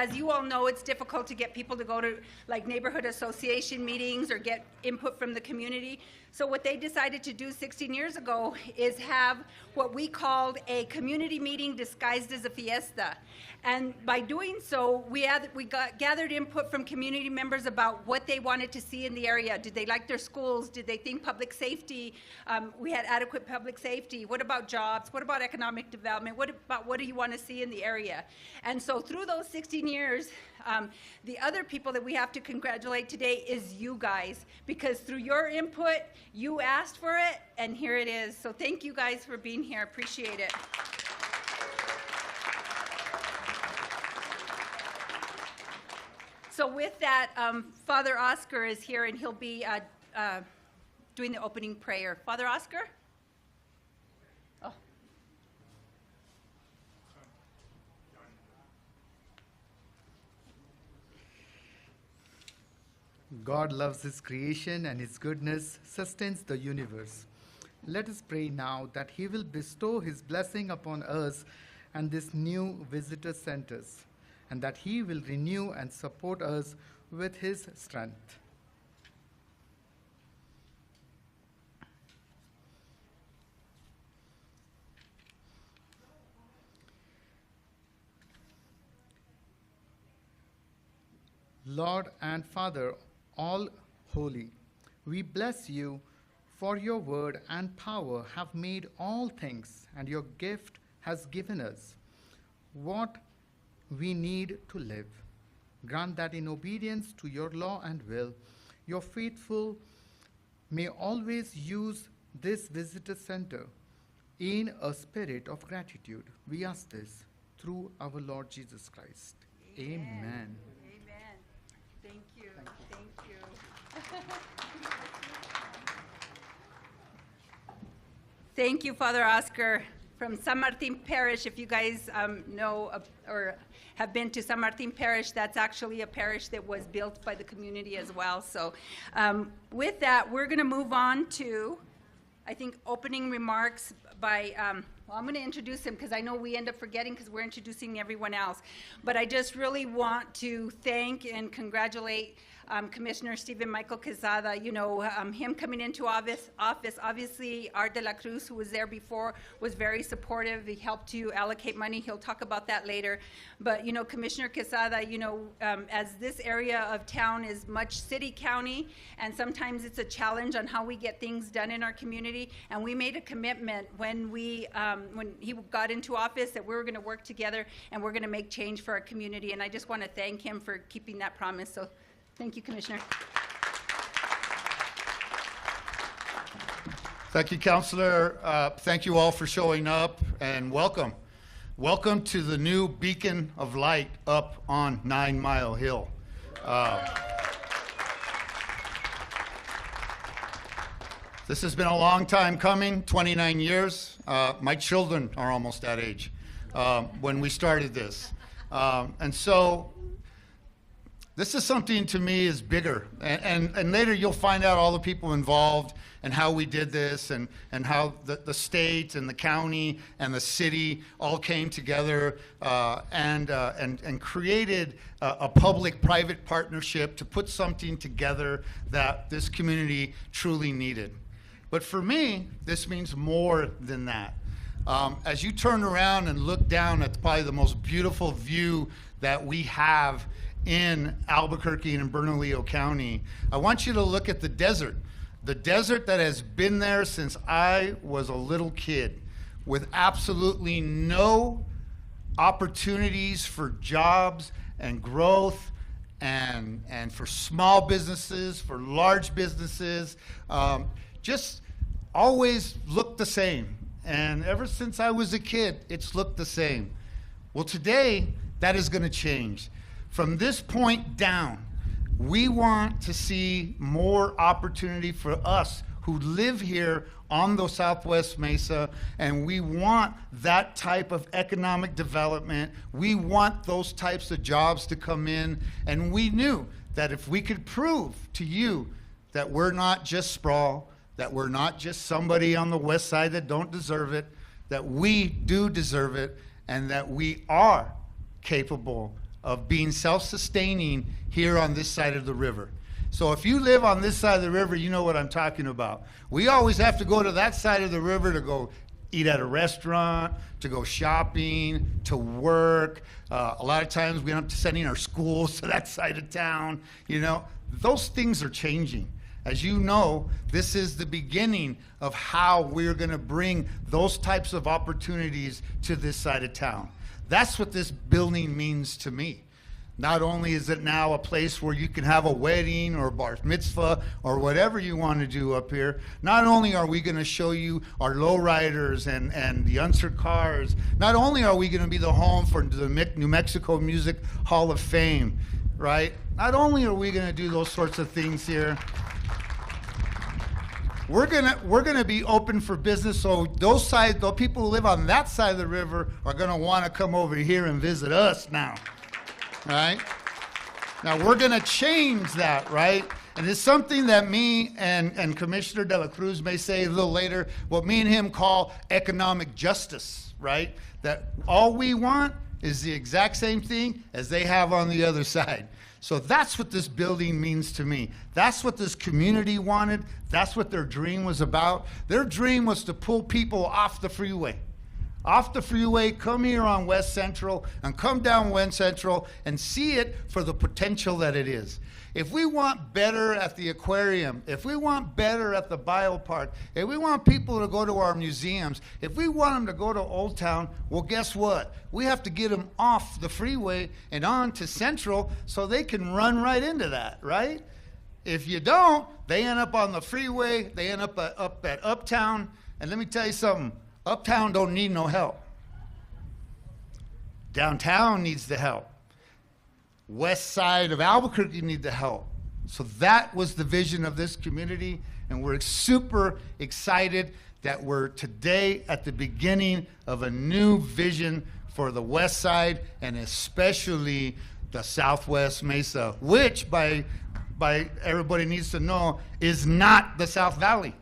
as you all know, it's difficult to get people to go to like neighborhood association meetings or get input from the community. So what they decided to do 16 years ago is have what we called a community meeting disguised as a fiesta. And by doing so, we gathered input from community members about what they wanted to see in the area. Did they like their schools? Did they think public safety, we had adequate public safety? What about jobs? What about economic development? What do you want to see in the area? And so through those 16 years, the other people that we have to congratulate today is you guys, because through your input, you asked for it, and here it is. So thank you guys for being here. Appreciate it. So with that, Father Oscar is here, and he'll be doing the opening prayer. Father Oscar? Oh. God loves his creation, and his goodness sustains the universe. Let us pray now that he will bestow his blessing upon us and this new visitor centers, and that he will renew and support us with his strength. Lord and Father, all holy, we bless you, for your word and power have made all things, and your gift has given us what we need to live. Grant that in obedience to your law and will, your faithful may always use this visitor center in a spirit of gratitude. We ask this through our Lord Jesus Christ. Amen. Amen. Thank you. Thank you. Thank you, Father Oscar. From San Martin Parish, if you guys know or have been to San Martin Parish, that's actually a parish that was built by the community as well. So with that, we're going to move on to, I think, opening remarks by, well, I'm going to introduce him because I know we end up forgetting because we're introducing everyone else. But I just really want to thank and congratulate Commissioner Stephen Michael Quezada. You know, him coming into office, obviously Art de la Cruz, who was there before, was very supportive. He helped you allocate money. He'll talk about that later. But, you know, Commissioner Quezada, you know, as this area of town is much city-county, and sometimes it's a challenge on how we get things done in our community, and we made a commitment when he got into office that we were going to work together and we're going to make change for our community, and I just want to thank him for keeping that promise. So thank you, Commissioner. Thank you, Councilor. Thank you all for showing up, and welcome. Welcome to the new beacon of light up on 9 Mile Hill. This has been a long time coming, 29 years. My children are almost that age when we started this. And so this is something to me is bigger. And later you'll find out all the people involved and how we did this and how the state and the county and the city all came together and created a public-private partnership to put something together that this community truly needed. But for me, this means more than that. As you turn around and look down at probably the most beautiful view that we have in Albuquerque and in Bernalillo County, I want you to look at the desert that has been there since I was a little kid, with absolutely no opportunities for jobs and growth and for small businesses, for large businesses, just always looked the same. And ever since I was a kid, it's looked the same. Well, today, that is going to change. From this point down, we want to see more opportunity for us who live here on the Southwest Mesa, and we want that type of economic development. We want those types of jobs to come in, and we knew that if we could prove to you that we're not just sprawl, that we're not just somebody on the west side that don't deserve it, that we do deserve it, and that we are capable of being self-sustaining here on this side of the river. So if you live on this side of the river, you know what I'm talking about. We always have to go to that side of the river to go eat at a restaurant, to go shopping, to work. A lot of times we end up sending our schools to that side of town. You know, those things are changing. As you know, this is the beginning of how we're going to bring those types of opportunities to this side of town. That's what this building means to me. Not only is it now a place where you can have a wedding or bar mitzvah or whatever you want to do up here, not only are we going to show you our lowriders and the unser cars, not only are we going to be the home for the New Mexico Music Hall of Fame, right? Not only are we going to do those sorts of things here, we're gonna be open for business, so those people who live on that side of the river are gonna want to come over here and visit us now. Right? Now we're going to change that, right? And it's something that me and Commissioner De La Cruz may say a little later, what me and him call economic justice, right? That all we want is the exact same thing as they have on the other side. So that's what this building means to me. That's what this community wanted. That's what their dream was about. Their dream was to pull people off the freeway. Off the freeway, come here on West Central, and come down West Central and see it for the potential that it is. If we want better at the aquarium, if we want better at the biopark, if we want people to go to our museums, if we want them to go to Old Town, well, guess what? We have to get them off the freeway and on to Central so they can run right into that, right? If you don't, they end up on the freeway, they end up at Uptown, and let me tell you something. Uptown don't need no help. Downtown needs the help. West side of Albuquerque need the help. So that was the vision of this community, and we're super excited that we're today at the beginning of a new vision for the West Side and especially the Southwest Mesa, which by everybody needs to know is not the South Valley.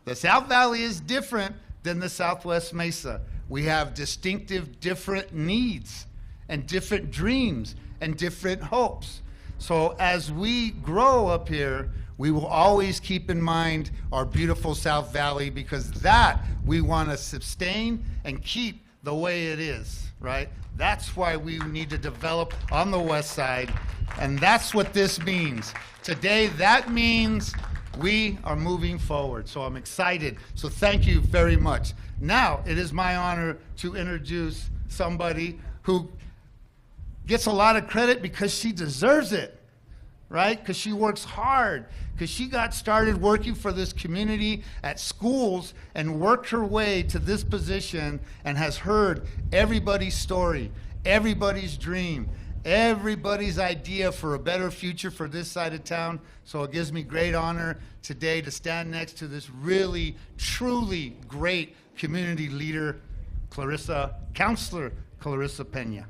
The South Valley is different than the Southwest Mesa. We have distinctive different needs and different dreams and different hopes. So as we grow up here, we will always keep in mind our beautiful South Valley, because that we want to sustain and keep the way it is, right? That's why we need to develop on the West Side, and that's what this means. Today, that means we are moving forward, so I'm excited. So thank you very much. Now, it is my honor to introduce somebody who gets a lot of credit because she deserves it, right? Because she works hard, because she got started working for this community at schools and worked her way to this position and has heard everybody's story, everybody's dream, everybody's idea for a better future for this side of town. So it gives me great honor today to stand next to this really, truly great community leader, Councilor Klarissa Pena.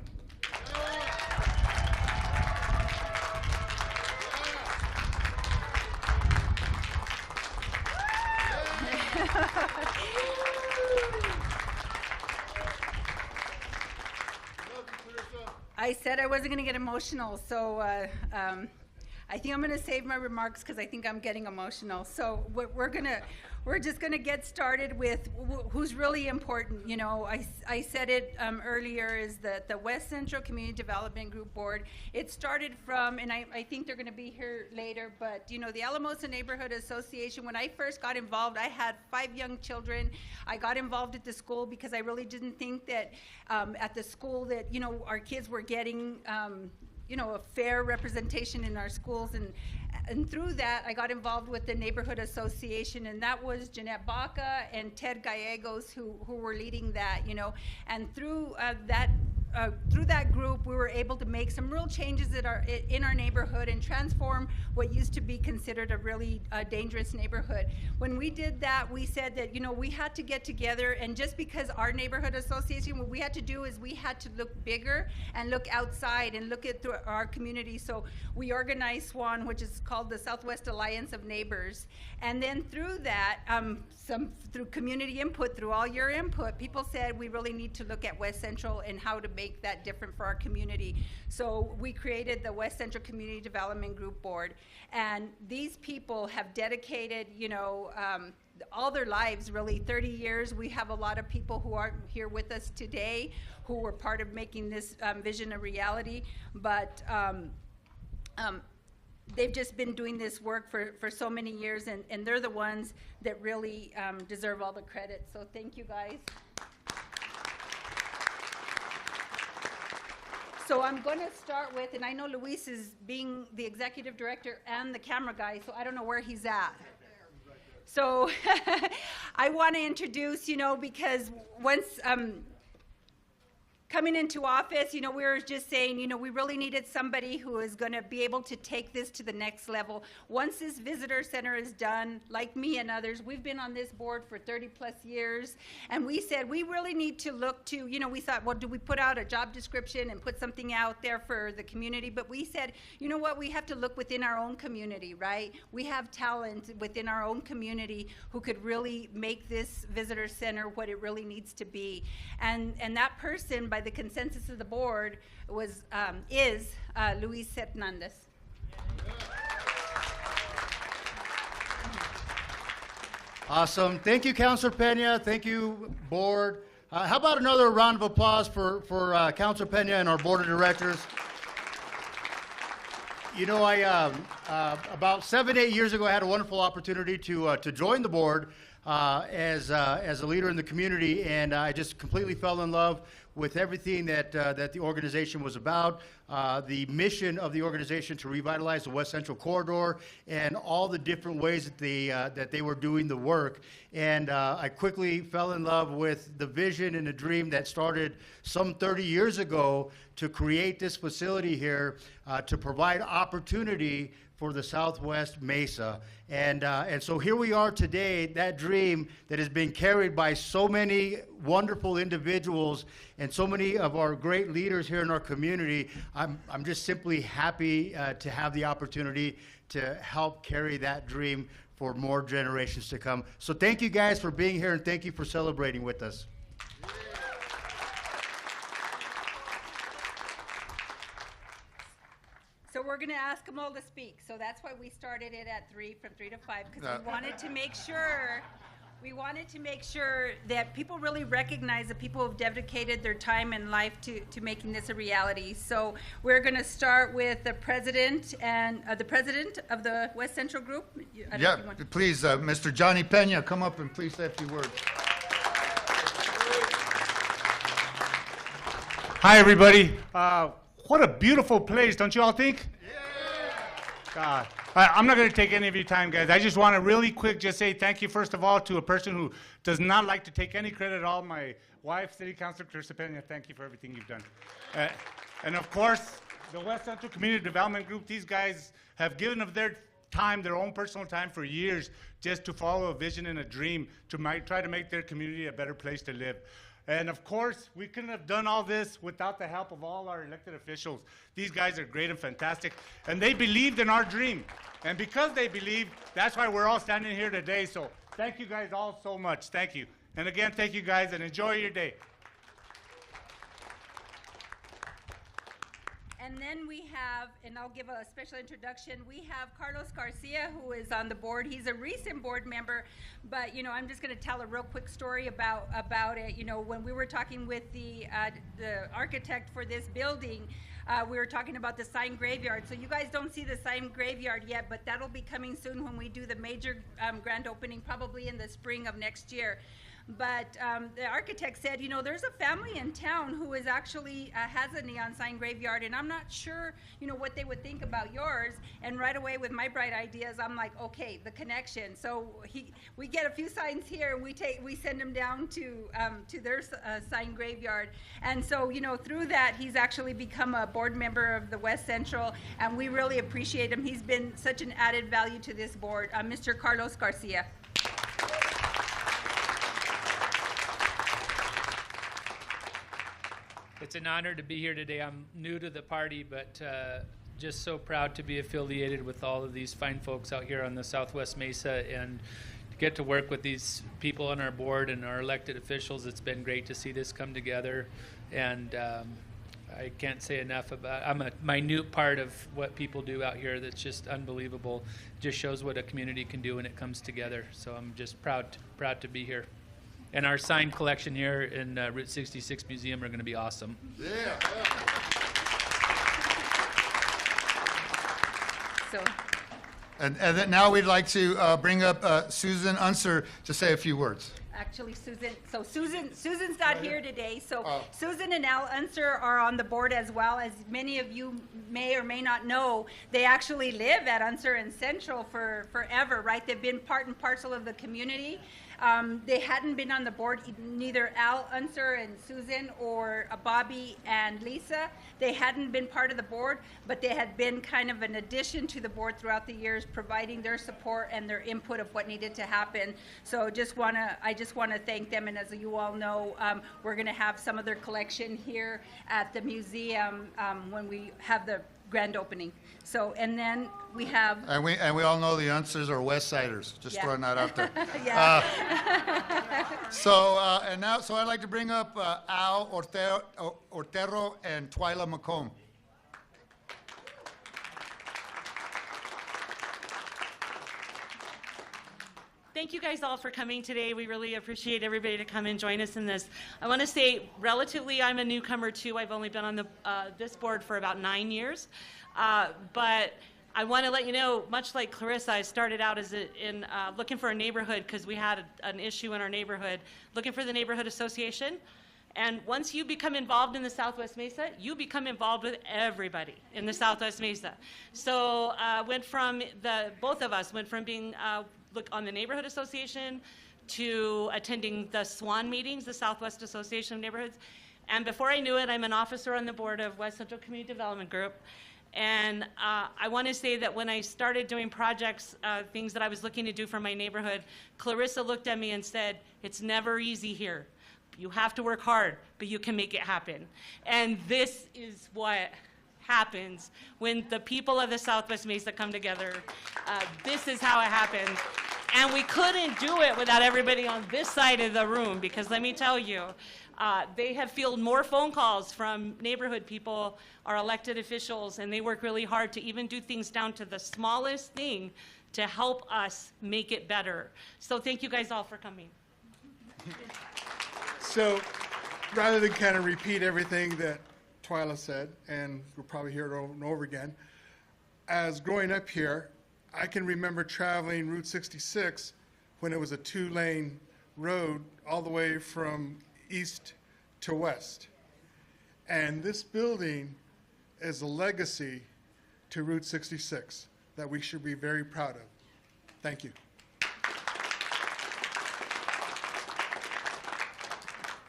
I said I wasn't going to get emotional, so I think I'm going to save my remarks because I think I'm getting emotional. So we're just going to get started with who's really important. You know, I said it earlier, is that the West Central Community Development Group Board, it started from, and I think they're going to be here later, but you know, the Alamosa Neighborhood Association, when I first got involved, I had 5 young children. I got involved at the school because I really didn't think that at the school that, you know, our kids were getting you know, a fair representation in our schools, and through that, I got involved with the neighborhood association, and that was Jeanette Baca and Ted Gallegos who were leading that, you know, and through that group, we were able to make some real changes in our neighborhood and transform what used to be considered a really dangerous neighborhood. When we did that, we said that, you know, we had to get together, and just because our neighborhood association, what we had to do is we had to look bigger and look outside and look at our community. So we organized SWAN, which is called the Southwest Alliance of Neighbors. And then through that, through community input, through all your input, people said we really need to look at West Central and how to make that different for our community. So we created the West Central Community Development Group Board, and these people have dedicated, all their lives, really, 30 years. We have a lot of people who aren't here with us today who were part of making this vision a reality, but they've just been doing this work for so many years, and they're the ones that really deserve all the credit. So thank you, guys. So I'm going to start with, and I know Luis is being the executive director and the camera guy, so I don't know where he's at. So I want to introduce, because once coming into office, we were just saying, we really needed somebody who is going to be able to take this to the next level. Once this visitor center is done, like me and others, we've been on this board for 30 plus years, and we said we really need to look to, we thought, well, do we put out a job description and put something out there for the community? But we said, you know what, we have to look within our own community, right? We have talent within our own community who could really make this visitor center what it really needs to be. And that person, by the consensus of the board, is Luis Hernandez. Awesome. Thank you, Councilor Pena. Thank you, board. How about another round of applause for Councilor Pena and our board of directors? About 7-8 years ago, I had a wonderful opportunity to join the board as a leader in the community, and I just completely fell in love with everything that the organization was about, the mission of the organization to revitalize the West Central Corridor, and all the different ways that they were doing the work. And I quickly fell in love with the vision and the dream that started some 30 years ago to create this facility here to provide opportunity for the Southwest Mesa. And so here we are today, that dream that has been carried by so many wonderful individuals and so many of our great leaders here in our community. I'm just simply happy to have the opportunity to help carry that dream for more generations to come. So thank you guys for being here, and thank you for celebrating with us. So we're going to ask them all to speak. So that's why we started it at 3, from 3 to 5, because we wanted to make sure that people really recognize the people who've dedicated their time and life to making this a reality. So we're going to start with the president and the president of the West Central Group. Yeah, please, Mr. Johnny Pena, come up and please say a few words. Hi, everybody. What a beautiful place, don't you all think? Yeah. I'm not going to take any of your time, guys. I just want to really quick just say thank you, first of all, to a person who does not like to take any credit at all, my wife, City Councilor Klarissa Pena. Thank you for everything you've done. And of course, the West Central Community Development Group, these guys have given of their time, their own personal time for years, just to follow a vision and a dream to try to make their community a better place to live. And of course, we couldn't have done all this without the help of all our elected officials. These guys are great and fantastic, and they believed in our dream. And because they believed, that's why we're all standing here today. So thank you guys all so much. Thank you. And again, thank you guys, and enjoy your day. And then we have, and I'll give a special introduction, we have Carlos Garcia, who is on the board. He's a recent board member, but I'm just going to tell a real quick story about it. When we were talking with the architect for this building, we were talking about the sign graveyard. So you guys don't see the sign graveyard yet, but that'll be coming soon when we do the major grand opening, probably in the spring of next year. But the architect said, there's a family in town who is actually has a neon sign graveyard, and I'm not sure, what they would think about yours. And right away, with my bright ideas, I'm like, okay, the connection. So we get a few signs here, and we send them down to their sign graveyard. And so, through that, he's actually become a board member of the West Central, and we really appreciate him. He's been such an added value to this board. Mr. Carlos Garcia. It's an honor to be here today. I'm new to the party, but just so proud to be affiliated with all of these fine folks out here on the Southwest Mesa and to get to work with these people on our board and our elected officials. It's been great to see this come together. And I can't say enough about. I'm a minute part of what people do out here. That's just unbelievable. Just shows what a community can do when it comes together. So I'm just proud to be here. And our sign collection here in Route 66 Museum are going to be awesome. Yeah. So, And then now we'd like to bring up Susan Unser to say a few words. actually, Susan's not here today. So Oh. Susan and Al Unser are on the board as well. As many of you may or may not know, they actually live at Unser and Central for forever, right? They've been part and parcel of the community. They hadn't been on the board, neither Al Unser and Susan or Bobby and Lisa. They hadn't been part of the board, but they had been kind of an addition to the board throughout the years, providing their support and their input of what needed to happen. So I just want to thank them. And as you all know, we're going to have some of their collection here at the museum when we have the grand opening. So, and then we have. And we all know the Unsers are West Siders. Just Yeah. throwing that out there. Yeah. So I'd like to bring up Al Ortero and Twyla McComb. Thank you guys all for coming today. We really appreciate everybody to come and join us in this. I want to say, relatively, I'm a newcomer too. I've only been on the this board for about 9 years, but I want to let you know, much like Klarissa, I started out as looking for a neighborhood because we had an issue in our neighborhood, looking for the neighborhood association. And once you become involved in the Southwest Mesa, you become involved with everybody in the Southwest Mesa. So both of us went from being on the neighborhood association to attending the SWAN meetings, the Southwest Association of Neighborhoods. And before I knew it, I'm an officer on the board of West Central Community Development Group. And I want to say that when I started doing projects, things that I was looking to do for my neighborhood, Klarissa looked at me and said, "It's never easy here. You have to work hard, but you can make it happen." And this is what happens when the people of the Southwest Mesa come together. This is how it happens. And we couldn't do it without everybody on this side of the room, because let me tell you, they have fielded more phone calls from neighborhood people, our elected officials, and they work really hard to even do things down to the smallest thing to help us make it better. So thank you guys all for coming. So rather than kind of repeat everything that Twyla said, and we'll probably hear it over and over again, as growing up here, I can remember traveling Route 66 when it was a 2-lane road all the way from east to west. And this building is a legacy to Route 66 that we should be very proud of. Thank you.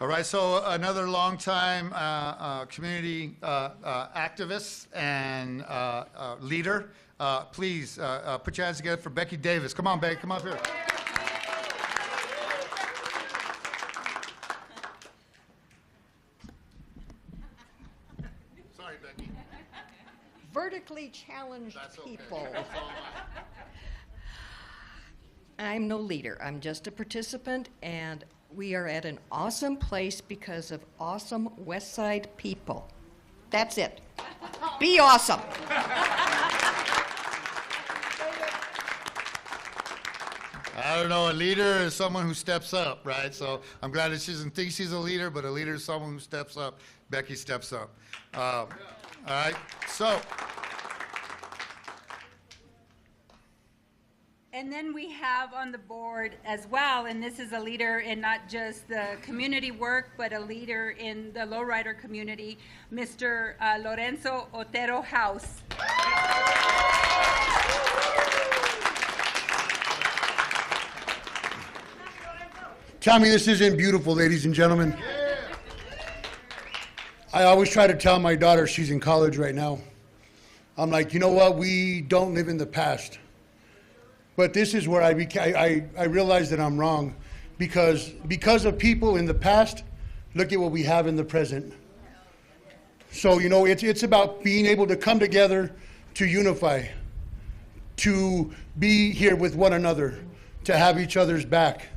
All right, so another longtime community activist and leader. Please put your hands together for Becky Davis. Come on, Becky, come up here. Sorry, Becky. Vertically challenged That's okay. people. That's all right. I'm no leader. I'm just a participant, and we are at an awesome place because of awesome West Side people. That's it. Be awesome. I don't know, a leader is someone who steps up, right? So I'm glad that she doesn't think she's a leader, but a leader is someone who steps up. Becky steps up. All right, so. And then we have on the board as well, and this is a leader in not just the community work, but a leader in the lowrider community, Mr. Lorenzo Otero House. Tell me this isn't beautiful, ladies and gentlemen. I always try to tell my daughter, she's in college right now, I'm like, you know what, we don't live in the past. But this is where I realized that I'm wrong, because of people in the past, look at what we have in the present. So, you know, it's about being able to come together, to unify, to be here with one another, to have each other's back,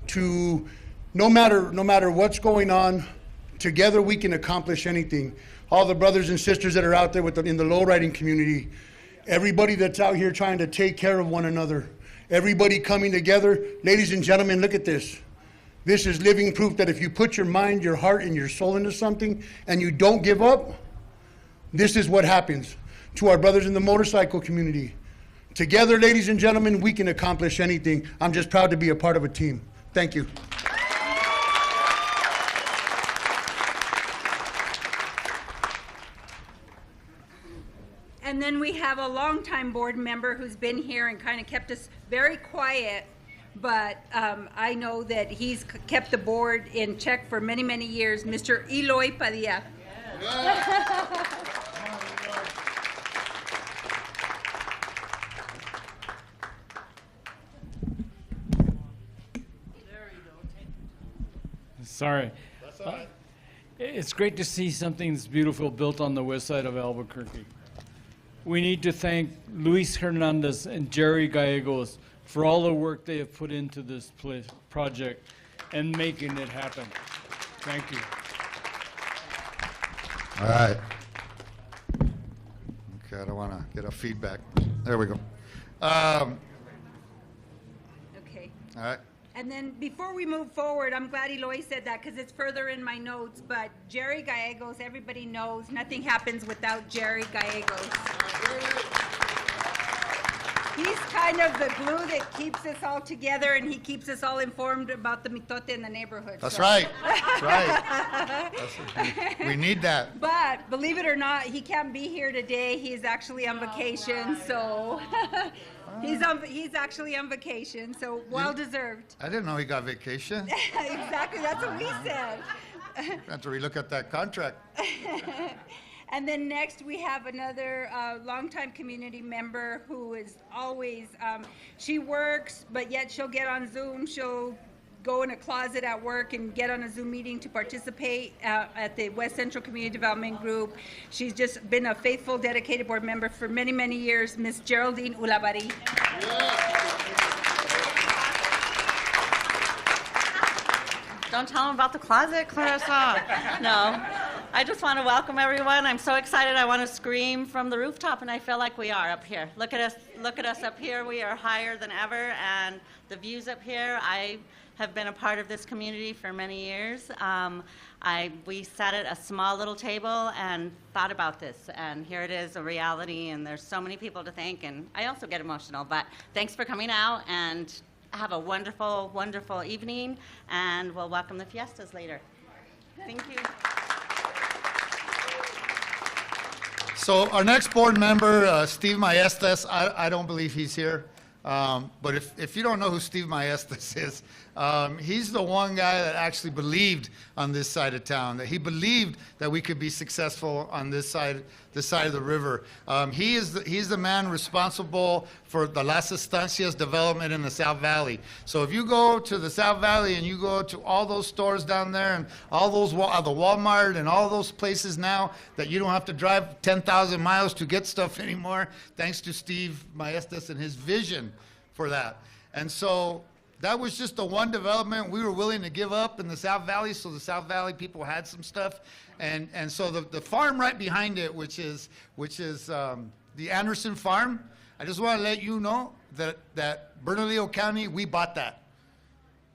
to no matter what's going on, Together we can accomplish anything. All the brothers and sisters that are out there in the lowriding community, everybody that's out here trying to take care of one another, everybody coming together. Ladies and gentlemen, look at this. This is living proof that if you put your mind, your heart, and your soul into something and you don't give up, this is what happens to our brothers in the motorcycle community. Together, ladies and gentlemen, we can accomplish anything. I'm just proud to be a part of a team. Thank you. And then we have a longtime board member who's been here and kind of kept us very quiet, but I know that he's kept the board in check for many, many years, Mr. Eloy Padilla. Sorry. That's all right. It's great to see something that's beautiful built on the west side of Albuquerque. We need to thank Luis Hernandez and Jerry Gallegos for all the work they have put into this project and making it happen. Thank you. All right. Okay, I don't want to get a feedback. There we go. Okay. All right. And then before we move forward, I'm glad Eloy said that because it's further in my notes, but Jerry Gallegos, everybody knows nothing happens without Jerry Gallegos. He's kind of the glue that keeps us all together, and he keeps us all informed about the mitote in the neighborhood. That's right. That's right. We need that. But believe it or not, he can't be here today. He's actually on vacation, so he's actually on vacation, so well deserved. I didn't know he got vacation. Exactly, that's what we said. After we look at that contract. And then next we have another longtime community member who is always, she works, but yet she'll get on Zoom. She'll go in a closet at work and get on a Zoom meeting to participate at the West Central Community Development Group. She's just been a faithful, dedicated board member for many, many years, Miss Geraldine Ulabari. Don't tell them about the closet, Klarissa. No. I just want to welcome everyone. I'm so excited. I want to scream from the rooftop, and I feel like we are up here. Look at us up here. We are higher than ever, and the views up here. I have been a part of this community for many years. We sat at a small little table and thought about this, and here it is, a reality, and there's so many people to thank, and I also get emotional, but thanks for coming out, and have a wonderful, wonderful evening, and we'll welcome the fiestas later. Thank you. So our next board member, Steve Maestas, I don't believe he's here. But if you don't know who Steve Maestas is, he's the one guy that actually believed on this side of town, that he believed that we could be successful on this side of the river. He's the man responsible for the Las Estancias development in the South Valley. So if you go to the South Valley and you go to all those stores down there and all those, the Walmart and all those places now that you don't have to drive 10,000 miles to get stuff anymore, thanks to Steve Maestas and his vision for that. And so that was just the one development we were willing to give up in the South Valley, so the South Valley people had some stuff. And so the farm right behind it, which is the Anderson Farm, I just want to let you know that Bernalillo County, we bought that.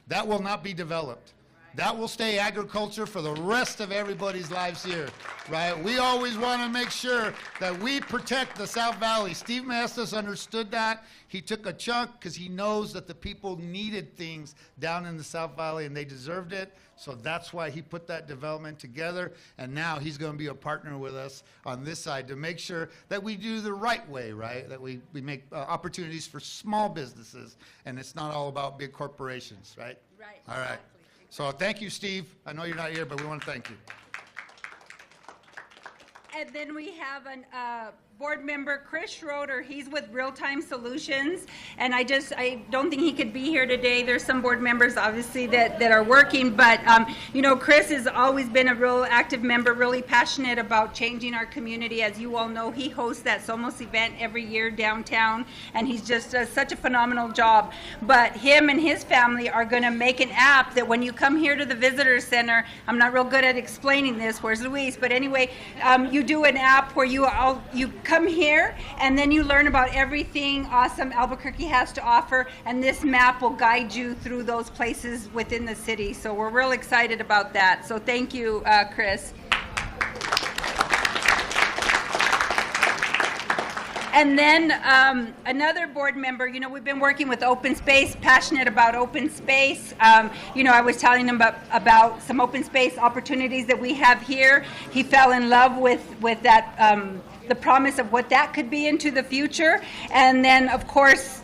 That will not be developed. That will stay agriculture for the rest of everybody's lives here, right? We always want to make sure that we protect the South Valley. Steve Maestas understood that. He took a chunk because he knows that the people needed things down in the South Valley and they deserved it. So that's why he put that development together. And now he's going to be a partner with us on this side to make sure that we do the right way, right? That we make opportunities for small businesses and it's not all about big corporations, right? Right. All right. So thank you, Steve. I know you're not here, but we want to thank you. And then we have board member Chris Schroeder. He's with Real Time Solutions, and I don't think he could be here today. There's some board members obviously that are working, but you know, Chris has always been a real active member, really passionate about changing our community. As you all know, he hosts that Somos event every year downtown, and he's just does such a phenomenal job. But him and his family are going to make an app that when you come here to the visitor center, I'm not real good at explaining this, where's Luis, but anyway, you do an app where you come here and then you learn about everything awesome Albuquerque has to offer, and this map will guide you through those places within the city. So we're real excited about that. So thank you, Chris. And then another board member, you know, we've been working with open space, passionate about open space. You know, I was telling him about some open space opportunities that we have here. He fell in love with that, the promise of what that could be into the future. And then, of course,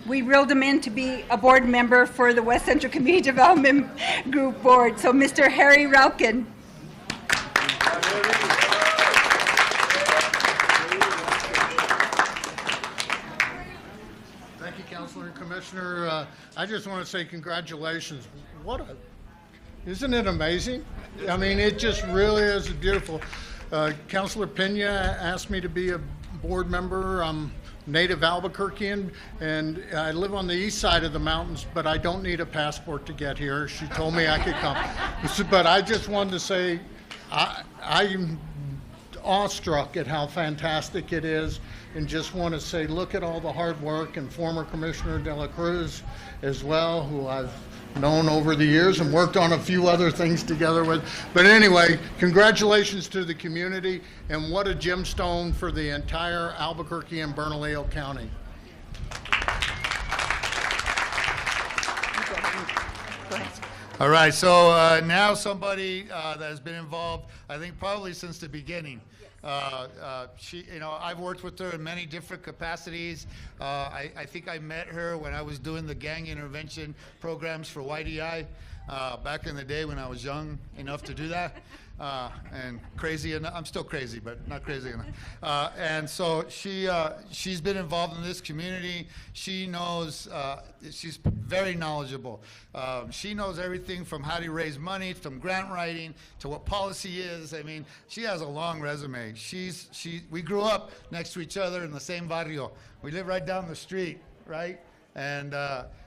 we reeled him in to be a board member for the West Central Community Development Group Board. So Mr. Harry Relkin. Thank you, Councilor and Commissioner. I just want to say congratulations. Isn't it amazing? I mean, it just really is beautiful. Councilor Pena asked me to be a board member. I'm native Albuquerquean, and I live on the east side of the mountains, but I don't need a passport to get here. She told me I could come. But I just wanted to say I'm awestruck at how fantastic it is, and just want to say look at all the hard work, and former Commissioner De La Cruz as well, who I've known over the years and worked on a few other things together with. But anyway, congratulations to the community, and what a gemstone for the entire Albuquerque and Bernalillo County. All right, so now somebody that has been involved, I think probably since the beginning. She, you know, I've worked with her in many different capacities. I think I met her when I was doing the gang intervention programs for YDI back in the day when I was young enough to do that. And crazy enough, I'm still crazy, but not crazy enough. And so she's been involved in this community. She knows, she's very knowledgeable. She knows everything from how to raise money, from grant writing, to what policy is. I mean, she has a long resume. We grew up next to each other in the same barrio. We live right down the street, right? And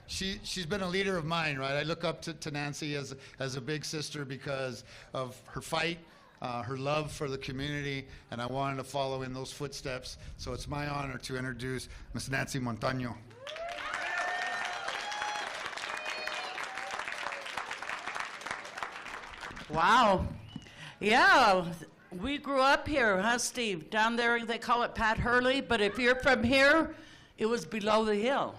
she's been a leader of mine, right? I look up to Nancy as a big sister because of her fight, her love for the community, and I wanted to follow in those footsteps. So it's my honor to introduce Ms. Nancy Montano. Wow. Yeah, we grew up here, huh, Steve? Down there, they call it Pat Hurley, but if you're from here, it was below the hill.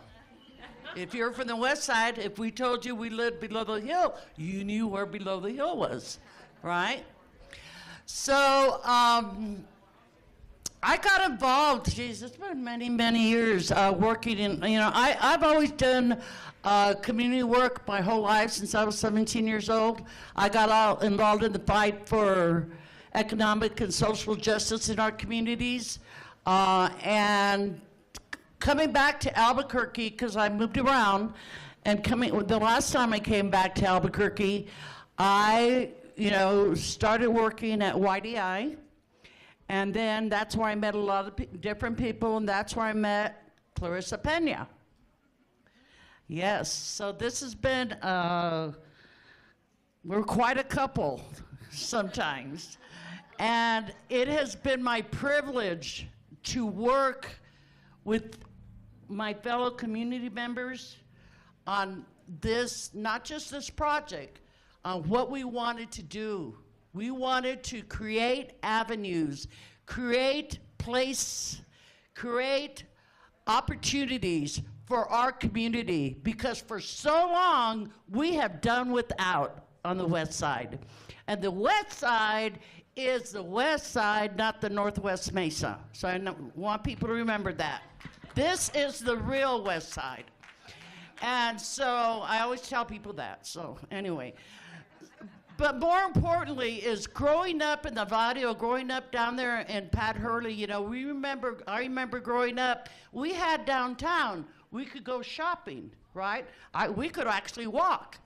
If you're from the west side, if we told you we lived below the hill, you knew where below the hill was, right? So I got involved, geez, it's been many, many years working in, you know, I've always done community work my whole life since I was 17 years old. I got all involved in the fight for economic and social justice in our communities, and coming back to Albuquerque, because I moved around, and the last time I came back to Albuquerque, I, you know, started working at YDI, and then that's where I met a lot of different people, and that's where I met Klarissa Pena. Yes, so this has been, we're quite a couple sometimes, and it has been my privilege to work with my fellow community members on this, not just this project, on what we wanted to do. We wanted to create avenues, create opportunities for our community, because for so long we have done without on the west side. And the west side is the west side, not the Northwest Mesa. So I want people to remember that. This is the real west side. And so I always tell people that. So anyway, But more importantly is growing up in the barrio, growing up down there in Pat Hurley, you know, I remember growing up, we had downtown, we could go shopping, right? We could actually walk,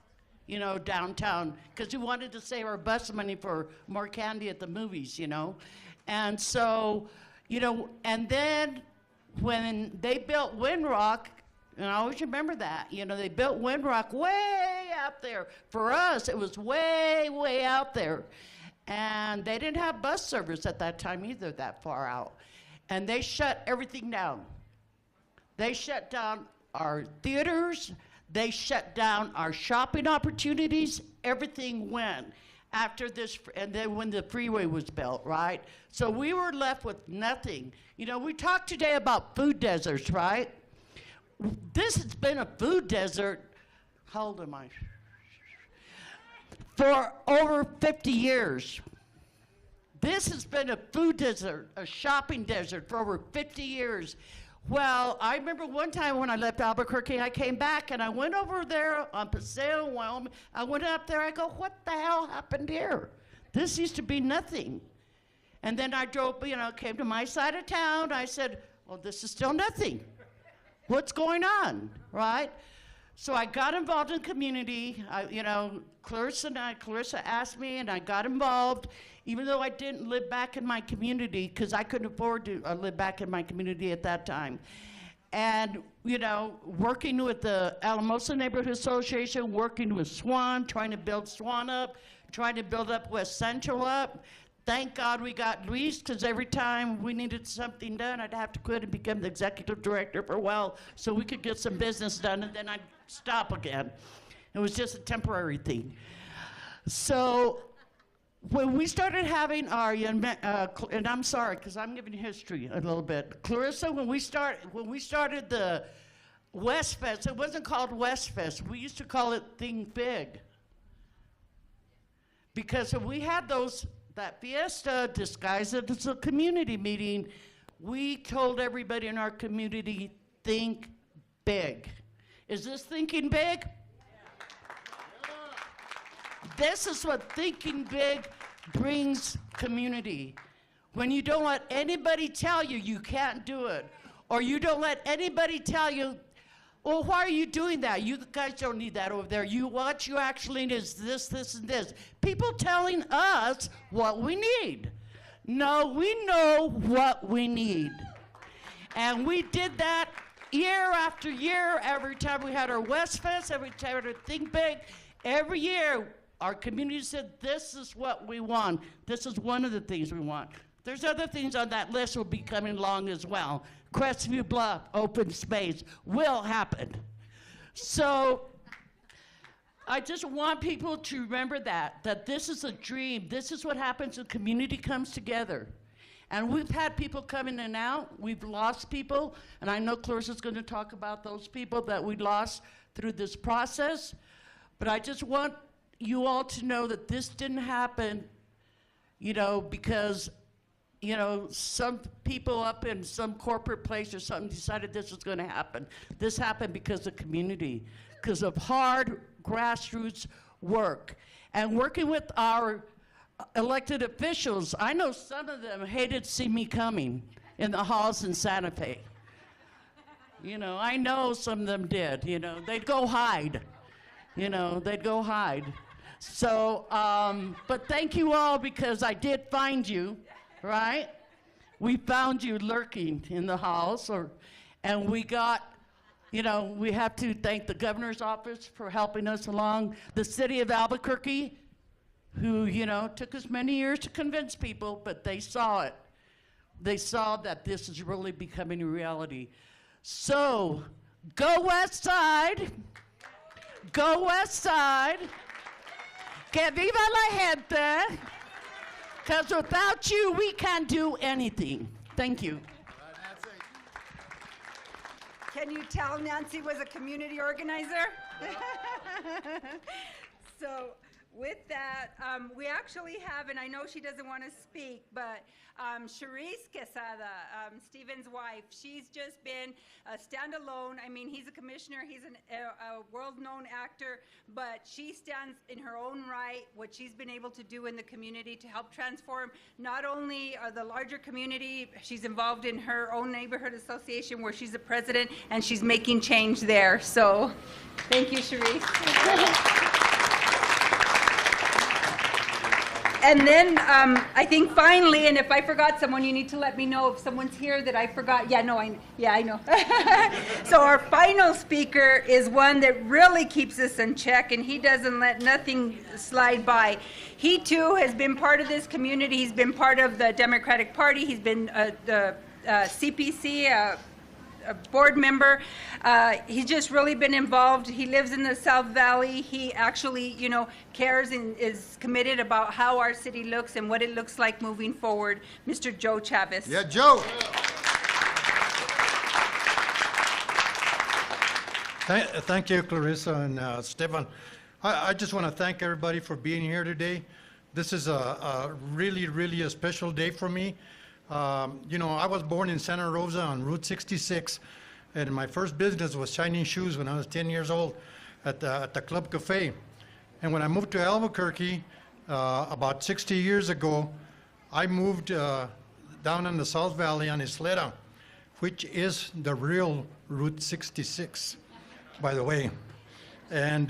you know, downtown, because we wanted to save our bus money for more candy at the movies, you know? And so, you know, and then when they built Windrock, and I always remember that, you know, they built Windrock way out there. For us, it was way, way out there. And they didn't have bus service at that time either, that far out. And they shut everything down. They shut down our theaters, they shut down our shopping opportunities, everything went after this, and then when the freeway was built, right? So we were left with nothing. You know, we talked today about food deserts, right? This has been a food desert, how old am I? For over 50 years. This has been a food desert, a shopping desert for over 50 years. Well, I remember one time when I left Albuquerque, I came back and I went over there on Paseo, Wyoming. I went up there, I go, what the hell happened here? This used to be nothing. And then I drove, you know, came to my side of town. I said, well, this is still nothing. What's going on, right? So I got involved in community. You know, Klarissa asked me, and I got involved, even though I didn't live back in my community, because I couldn't afford to live back in my community at that time. And, you know, working with the Alamosa Neighborhood Association, working with Swan, trying to build Swan up, trying to build up West Central up. Thank God we got Luis, because every time we needed something done, I'd have to quit and become the executive director for a while so we could get some business done, and then I'd stop again. It was just a temporary thing. So when we started having our, and I'm sorry, because I'm giving history a little bit. Klarissa, when we started the West Fest, it wasn't called West Fest. We used to call it Think Big. Because when we had that fiesta disguised as a community meeting, we told everybody in our community, think big. Is this thinking big? Yeah. This is what thinking big brings community. When you don't let anybody tell you you can't do it, or you don't let anybody tell you, well, why are you doing that? You guys don't need that over there. What you actually need is this, this, and this. People telling us what we need. No, we know what we need. And we did that year after year, every time we had our West Fest, every time we had Think Big. Every year, our community said, this is what we want. This is one of the things we want. There's other things on that list will be coming along as well. Crestview Bluff, open space, will happen. So I just want people to remember that this is a dream. This is what happens when community comes together. And we've had people come in and out. We've lost people. And I know Clarissa's going to talk about those people that we lost through this process. But I just want you all to know that this didn't happen, you know, because you know, some people up in some corporate place or something decided this was going to happen. This happened because of community, because of hard grassroots work. And working with our elected officials, I know some of them hated to see me coming in the halls in Santa Fe. You know, I know some of them did, you know. They'd go hide. You know, they'd go hide. So, but thank you all, because I did find you. Right? We found you lurking in the house, and we got, you know, we have to thank the governor's office for helping us along, the city of Albuquerque, who, you know, took us many years to convince people, but they saw it. They saw that this is really becoming a reality. So, go West Side. Go West Side. Que viva la gente. Because without you, we can't do anything. Thank you. Can you tell Nancy was a community organizer? So with that, we actually have, and I know she doesn't want to speak, but Charisse Quezada, Stephen's wife, she's just been a standalone. I mean, he's a commissioner, he's a world-known actor, but she stands in her own right, what she's been able to do in the community to help transform not only the larger community, she's involved in her own neighborhood association where she's the president, and she's making change there. So, thank you, Charisse. And then I think finally, and if I forgot someone, you need to let me know if someone's here that I forgot. Yeah, no, I know. So our final speaker is one that really keeps us in check, and he doesn't let nothing slide by. He too has been part of this community. He's been part of the Democratic Party. He's been the CPC, a board member. He's just really been involved. He lives in the South Valley. He actually, cares and is committed about how our city looks and what it looks like moving forward. Mr. Joe Chavez. Yeah, Joe. Thank you, Klarissa and Stefan. I just want to thank everybody for being here today. This is a really a special day for me. I was born in Santa Rosa on Route 66, and my first business was shining shoes when I was 10 years old at the Club Cafe. And when I moved to Albuquerque about 60 years ago, I moved down in the South Valley on Isleta, which is the real Route 66, by the way. And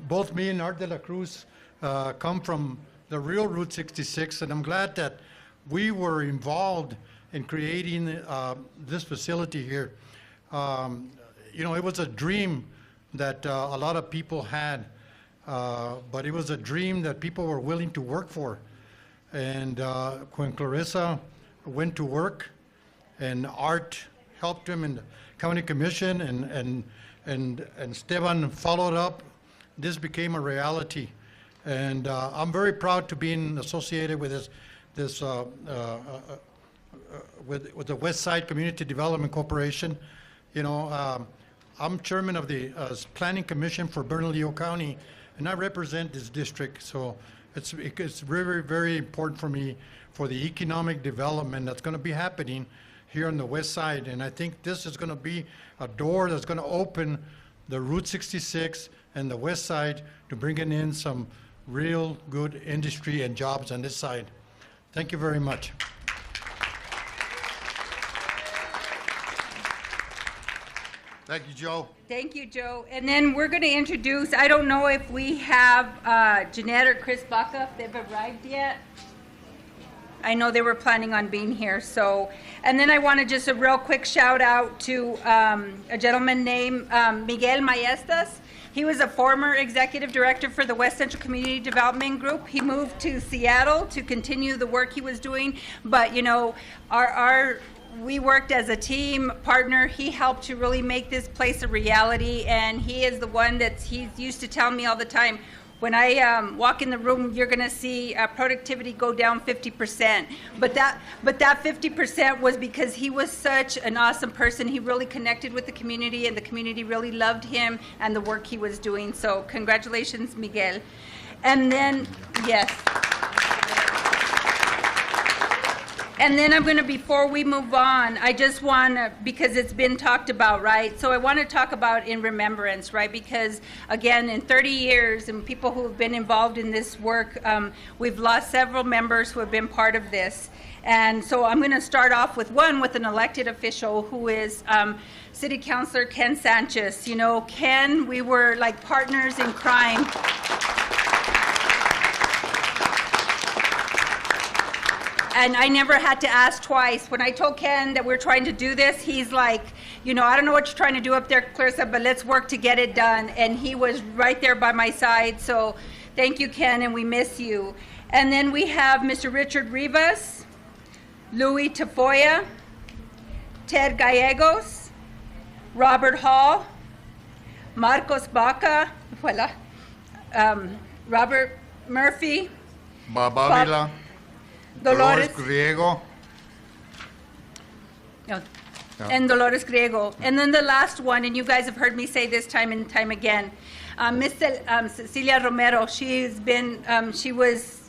both me and Art de la Cruz come from the real Route 66, and I'm glad that we were involved in creating this facility here. It was a dream that a lot of people had, but it was a dream that people were willing to work for. And when Klarissa went to work and Art helped him in the county commission and Stefan followed up, this became a reality. And I'm very proud to be associated with with the West Side Community Development Corporation. I'm chairman of the Planning Commission for Bernalillo County, and I represent this district. So it's very, very important for me for the economic development that's going to be happening here on the West Side. And I think this is going to be a door that's going to open the Route 66 and the West Side to bringing in some real good industry and jobs on this side. Thank you very much. Thank you, Joe. Thank you, Joe. And then we're going to introduce, I don't know if we have Jeanette or Chris Baca, if they've arrived yet. I know they were planning on being here. So, and then I want to just a real quick shout out to a gentleman named Miguel Maestas. He was a former executive director for the West Central Community Development Group. He moved to Seattle to continue the work he was doing. But, we worked as a team partner. He helped to really make this place a reality. And he is the one he used to tell me all the time, when I walk in the room, you're going to see productivity go down 50%. But that 50% was because he was such an awesome person. He really connected with the community, and the community really loved him and the work he was doing. So congratulations, Miguel. And then, yes. And then I'm going to, before we move on, I just want to, because it's been talked about, right? So I want to talk about in remembrance, right? Because, again, in 30 years, and people who have been involved in this work, we've lost several members who have been part of this. And so I'm going to start off with an elected official who is City Councilor Ken Sanchez. Ken, we were like partners in crime. And I never had to ask twice. When I told Ken that we're trying to do this, he's like, I don't know what you're trying to do up there, Klarissa, but let's work to get it done. And he was right there by my side. So thank you, Ken, and we miss you. And then we have Mr. Richard Rivas, Louis Tafoya, Ted Gallegos, Robert Hall, Marcos Baca, Robert Murphy, Bob Avila, Dolores Griego. And Dolores Griego. And then the last one, and you guys have heard me say this time and time again, Cecilia Romero, she's been, she was,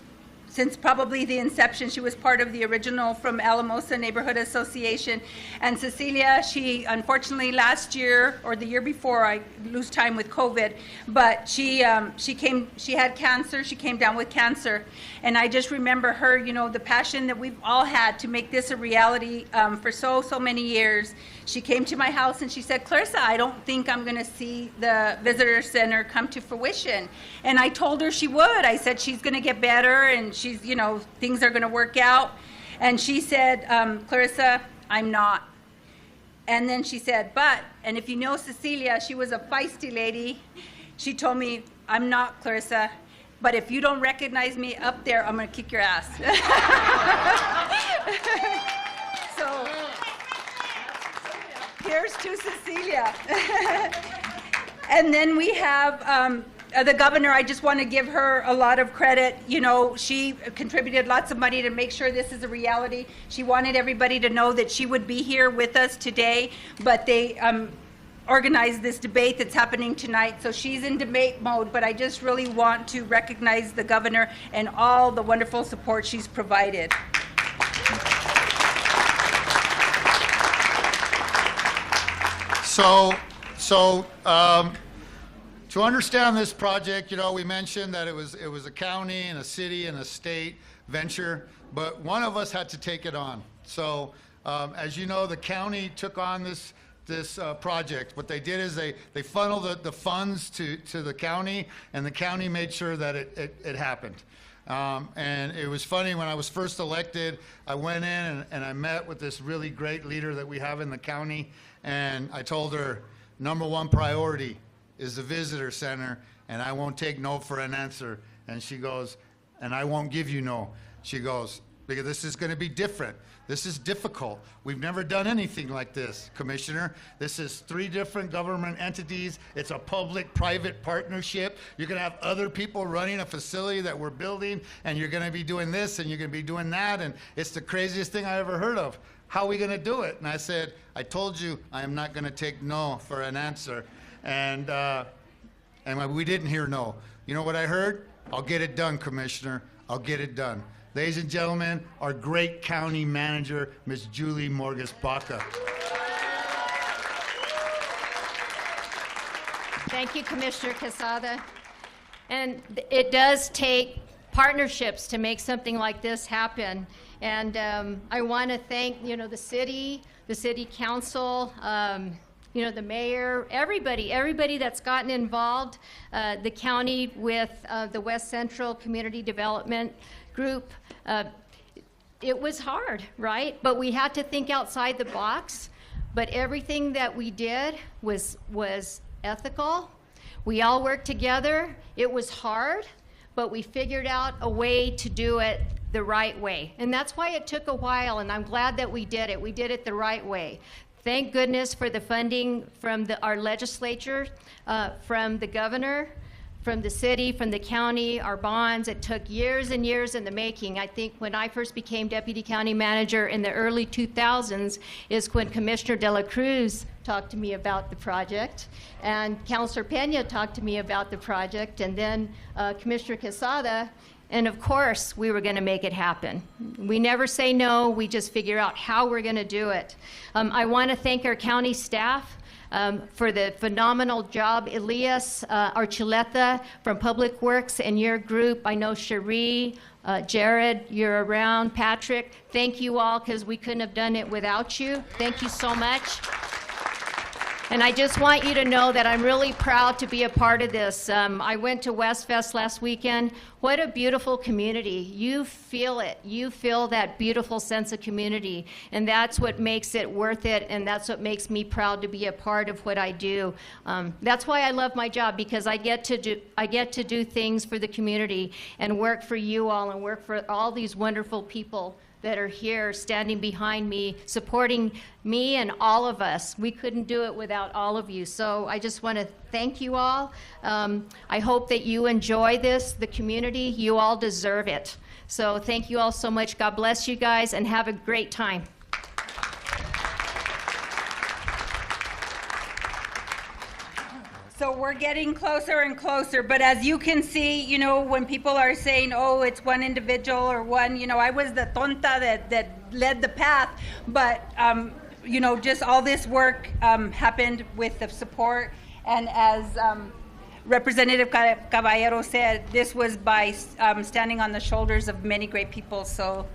since probably the inception, she was part of the original from Alamosa Neighborhood Association. And Cecilia, she unfortunately last year or the year before, I lose time with COVID, but she had cancer. She came down with cancer. And I just remember her, you know, the passion that we've all had to make this a reality for so many years. She came to my house and she said, Klarissa, I don't think I'm going to see the visitor center come to fruition. And I told her she would. I said she's going to get better and she's, you know, things are going to work out. And she said, Klarissa, I'm not. And then she said, but, and if you know Cecilia, she was a feisty lady. She told me, I'm not, Klarissa, but if you don't recognize me up there, I'm going to kick your ass. So, here's to Cecilia. And then we have the governor. I just want to give her a lot of credit. You know, she contributed lots of money to make sure this is a reality. She wanted everybody to know that she would be here with us today, but they organized this debate that's happening tonight. So she's in debate mode, but I just really want to recognize the governor and all the wonderful support she's provided. To understand this project, you know, we mentioned that it was a county and a city and a state venture, but one of us had to take it on. So, as you know, the county took on this project. What they did is they funneled the funds to the county, and the county made sure that it happened. And it was funny, when I was first elected, I went in and I met with this really great leader that we have in the county, and I told her, #1 priority is the visitor center, and I won't take no for an answer. And she goes, and I won't give you no. She goes, because this is going to be different. This is difficult. We've never done anything like this, Commissioner. This is 3 different government entities. It's a public-private partnership. You're going to have other people running a facility that we're building, and you're going to be doing this, and you're going to be doing that, and it's the craziest thing I ever heard of. How are we going to do it? And I said, I told you I am not going to take no for an answer. And we didn't hear no. You know what I heard? I'll get it done, Commissioner. I'll get it done. Ladies and gentlemen, our great county manager, Ms. Julie Morges-Baca. Thank you, Commissioner Quezada. And it does take partnerships to make something like this happen. And I want to thank, you know, the city council, you know, the mayor, everybody that's gotten involved, the county with the West Central Community Development Group. It was hard, right? But we had to think outside the box. But everything that we did was ethical. We all worked together. It was hard, but we figured out a way to do it the right way. And that's why it took a while, and I'm glad that we did it. We did it the right way. Thank goodness for the funding from our legislature, from the governor, from the city, from the county, our bonds. It took years and years in the making. I think when I first became deputy county manager in the early 2000s is when Commissioner De La Cruz talked to me about the project, and Councilor Pena talked to me about the project, and then Commissioner Quezada. And of course, we were going to make it happen. We never say no. We just figure out how we're going to do it. I want to thank our county staff for the phenomenal job. Elias Archuleta from Public Works and your group. I know Cherie, Jared, you're around. Patrick, thank you all, because we couldn't have done it without you. Thank you so much. And I just want you to know that I'm really proud to be a part of this. I went to Westfest last weekend. What a beautiful community. You feel it. You feel that beautiful sense of community. And that's what makes it worth it, and that's what makes me proud to be a part of what I do. That's why I love my job, because I get to do things for the community and work for you all and work for all these wonderful people that are here standing behind me, supporting me and all of us. We couldn't do it without all of you. So I just want to thank you all. I hope that you enjoy this, the community. You all deserve it. So thank you all so much. God bless you guys, and have a great time. So we're getting closer and closer, but as you can see, you know, when people are saying, oh, it's one individual or one, you know, I was the tonta that led the path, but, you know, just all this work happened with the support, and as Representative Caballero said, this was by standing on the shoulders of many great people, so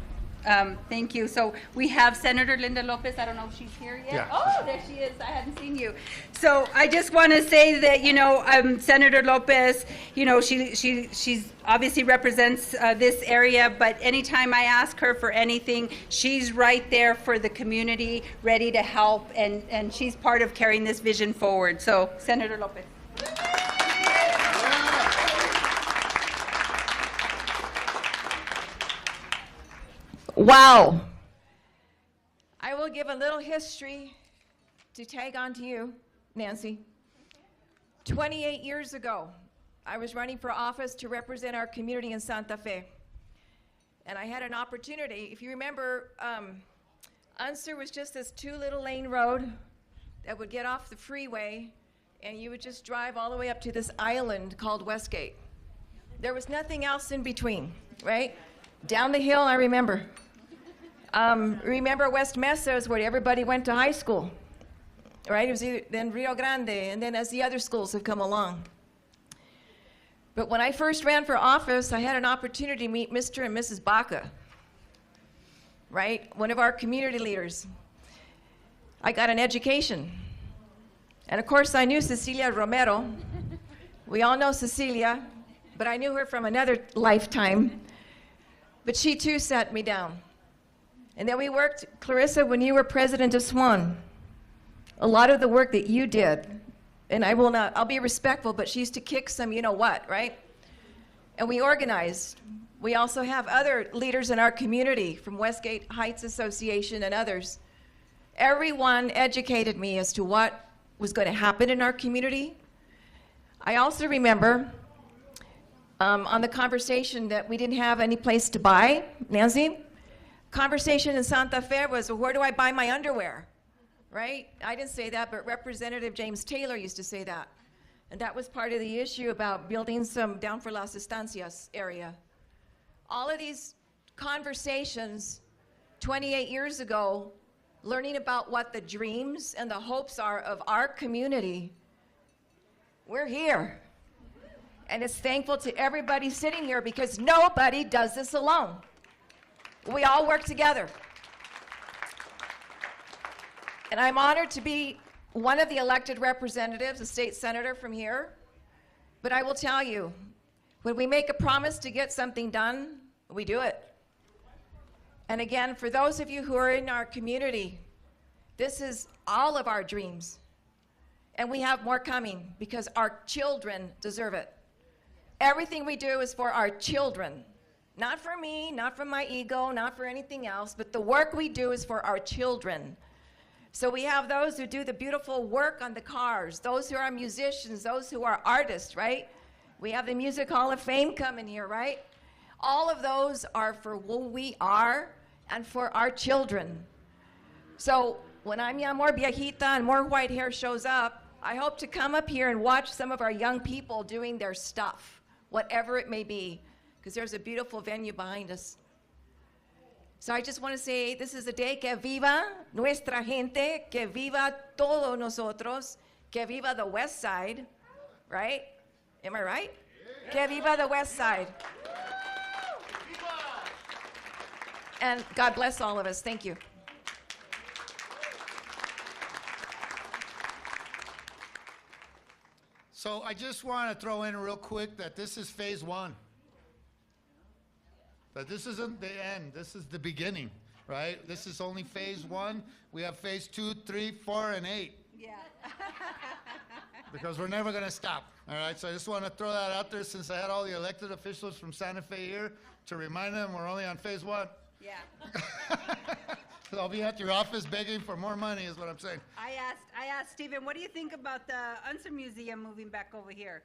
thank you. So we have Senator Linda Lopez. I don't know if she's here yet. Yeah. Oh, there she is. I hadn't seen you. So I just want to say that, you know, Senator Lopez, you know, she's obviously represents this area, but anytime I ask her for anything, she's right there for the community, ready to help, and she's part of carrying this vision forward. So, Senator Lopez. Wow. I will give a little history to tag on to you, Nancy. 28 years ago, I was running for office to represent our community in Santa Fe. And I had an opportunity. If you remember, Unser was just this 2-lane road that would get off the freeway, and you would just drive all the way up to this island called Westgate. There was nothing else in between, right? Down the hill, I remember. Remember West Mesa is where everybody went to high school, right? It was then Rio Grande, and then as the other schools have come along. But when I first ran for office, I had an opportunity to meet Mr. and Mrs. Baca, right? One of our community leaders. I got an education. And of course, I knew Cecilia Romero. We all know Cecilia, but I knew her from another lifetime. But she too sat me down. And then we worked, Klarissa, when you were president of SWAN, a lot of the work that you did, and I'll be respectful, but she used to kick some you know what, right? And we organized. We also have other leaders in our community from Westgate Heights Association and others. Everyone educated me as to what was going to happen in our community. I also remember on the conversation that we didn't have any place to buy, Nancy, conversation in Santa Fe was, well, where do I buy my underwear, right? I didn't say that, but Representative James Taylor used to say that. And that was part of the issue about building some down for Las Estancias area. All of these conversations 28 years ago, learning about what the dreams and the hopes are of our community, we're here. And it's thankful to everybody sitting here because nobody does this alone. We all work together. And I'm honored to be one of the elected representatives, a state senator from here. But I will tell you, when we make a promise to get something done, we do it. And again, for those of you who are in our community, this is all of our dreams. And we have more coming because our children deserve it. Everything we do is for our children. Not for me, not for my ego, not for anything else, but the work we do is for our children. So we have those who do the beautiful work on the cars, those who are musicians, those who are artists, right? We have the Music Hall of Fame coming here, right? All of those are for who we are and for our children. So when I'm ya more viejita and more white hair shows up, I hope to come up here and watch some of our young people doing their stuff, whatever it may be, because there's a beautiful venue behind us. So I just want to say this is a day que viva nuestra gente, que viva todos nosotros, que viva the West Side, right? Am I right? Yeah. Que viva the West Side. And God bless all of us. Thank you. So I just want to throw in real quick that this is phase one. That this isn't the end, this is the beginning, right? This is only phase one. We have phase 2, 3, 4, and 8. Yeah. Because we're never going to stop, all right? So I just want to throw that out there since I had all the elected officials from Santa Fe here to remind them we're only on phase 1. Yeah. So I'll be at your office begging for more money is what I'm saying. I asked Stephen, what do you think about the Unser Museum moving back over here?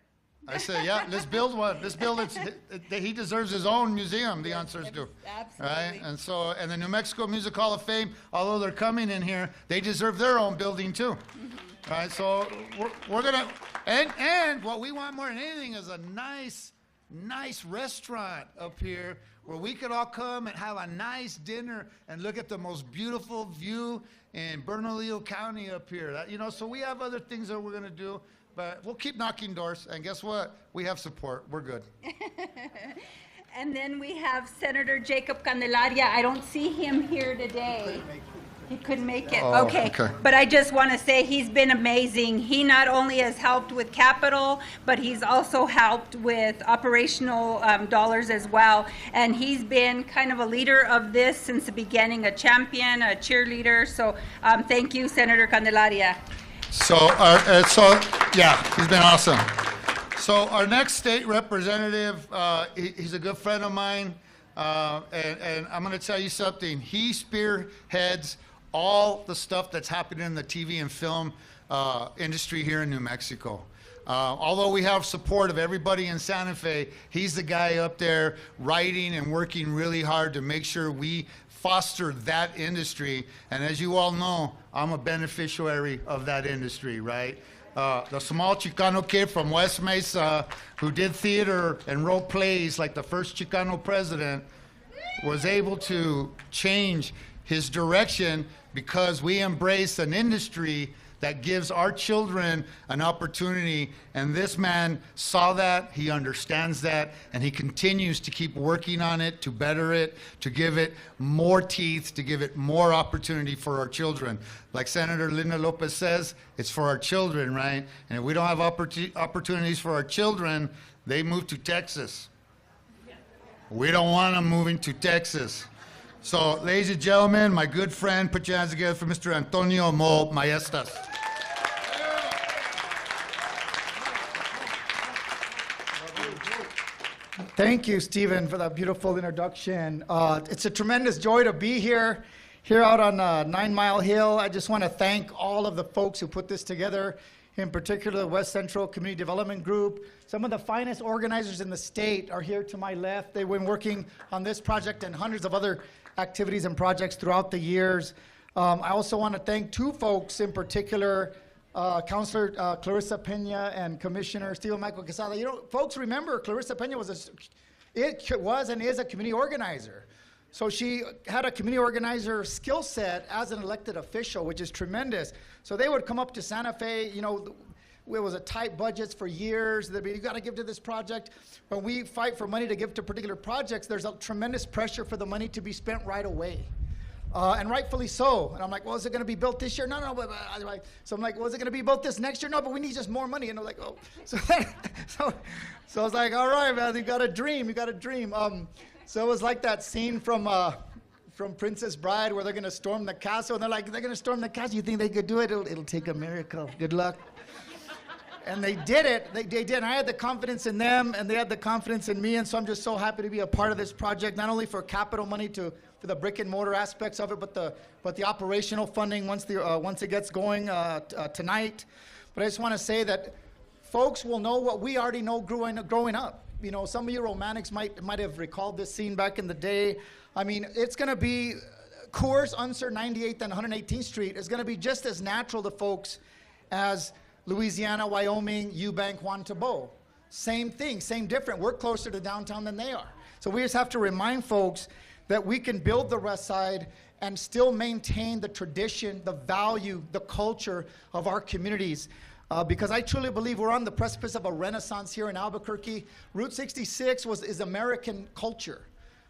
I said, yeah, let's build one. Let's build it. He deserves his own museum, the Unsers do. Absolutely. Right? And the New Mexico Music Hall of Fame, although they're coming in here, they deserve their own building too. All right, so we're gonna, and what we want more than anything is a nice restaurant up here where we could all come and have a nice dinner and look at the most beautiful view in Bernalillo County up here. So we have other things that we're gonna do, but we'll keep knocking doors, and guess what? We have support, we're good. And then we have Senator Jacob Candelaria. I don't see him here today. He couldn't make it. Oh, okay. okay. But I just want to say he's been amazing. He not only has helped with capital, but he's also helped with operational dollars as well. And he's been kind of a leader of this since the beginning, a champion, a cheerleader. So thank you, Senator Candelaria. So yeah, he's been awesome. So our next state representative, he's a good friend of mine, and I'm going to tell you something. He spearheads all the stuff that's happening in the TV and film industry here in New Mexico. Although we have support of everybody in Santa Fe, he's the guy up there writing and working really hard to make sure we foster that industry. And as you all know, I'm a beneficiary of that industry, right? The small Chicano kid from West Mesa who did theater and wrote plays like the first Chicano president was able to change his direction because we embrace an industry that gives our children an opportunity. And this man saw that, he understands that, and he continues to keep working on it, to better it, to give it more teeth, to give it more opportunity for our children. Like Senator Linda Lopez says, it's for our children, right? And if we don't have opportunities for our children, they move to Texas. We don't want them moving to Texas. So, ladies and gentlemen, my good friend, put your hands together for Mr. Antonio Mo Maestas. Thank you, Stephen, for that beautiful introduction. It's a tremendous joy to be here out on 9 Mile Hill. I just want to thank all of the folks who put this together, in particular the West Central Community Development Group. Some of the finest organizers in the state are here to my left. They've been working on this project and hundreds of other activities and projects throughout the years. I also want to thank two folks in particular, Councilor Klarissa Pena and Commissioner Stephen Michael Quezada. You know, folks remember Klarissa Pena was and is a community organizer. So she had a community organizer skill set as an elected official, which is tremendous. So they would come up to Santa Fe, you know, it was a tight budgets for years. They'd be, you got to give to this project. When we fight for money to give to particular projects, there's a tremendous pressure for the money to be spent right away. And rightfully so. And I'm like, well, is it going to be built this year? No. So I'm like, well, is it going to be built this next year? No, but we need just more money. And they're like, oh. So I was like, all right, man, you got a dream. So it was like that scene from Princess Bride where they're going to storm the castle. And they're like, they're going to storm the castle. You think they could do it? It'll take a miracle. Good luck. And they did it. They did. And I had the confidence in them, and they had the confidence in me. And so I'm just so happy to be a part of this project, not only for capital money for the brick and mortar aspects of it, but the operational funding once it gets going tonight. But I just want to say that folks will know what we already know growing up. You know, some of you romantics might have recalled this scene back in the day. I mean, it's going to be Coors, Unser, 98th, and 118th Street is going to be just as natural to folks as Louisiana, Wyoming, Eubank, Juan Tabo. Same thing, same different. We're closer to downtown than they are. So we just have to remind folks that we can build the West Side and still maintain the tradition, the value, the culture of our communities. Because I truly believe we're on the precipice of a renaissance here in Albuquerque. Route 66 is American culture.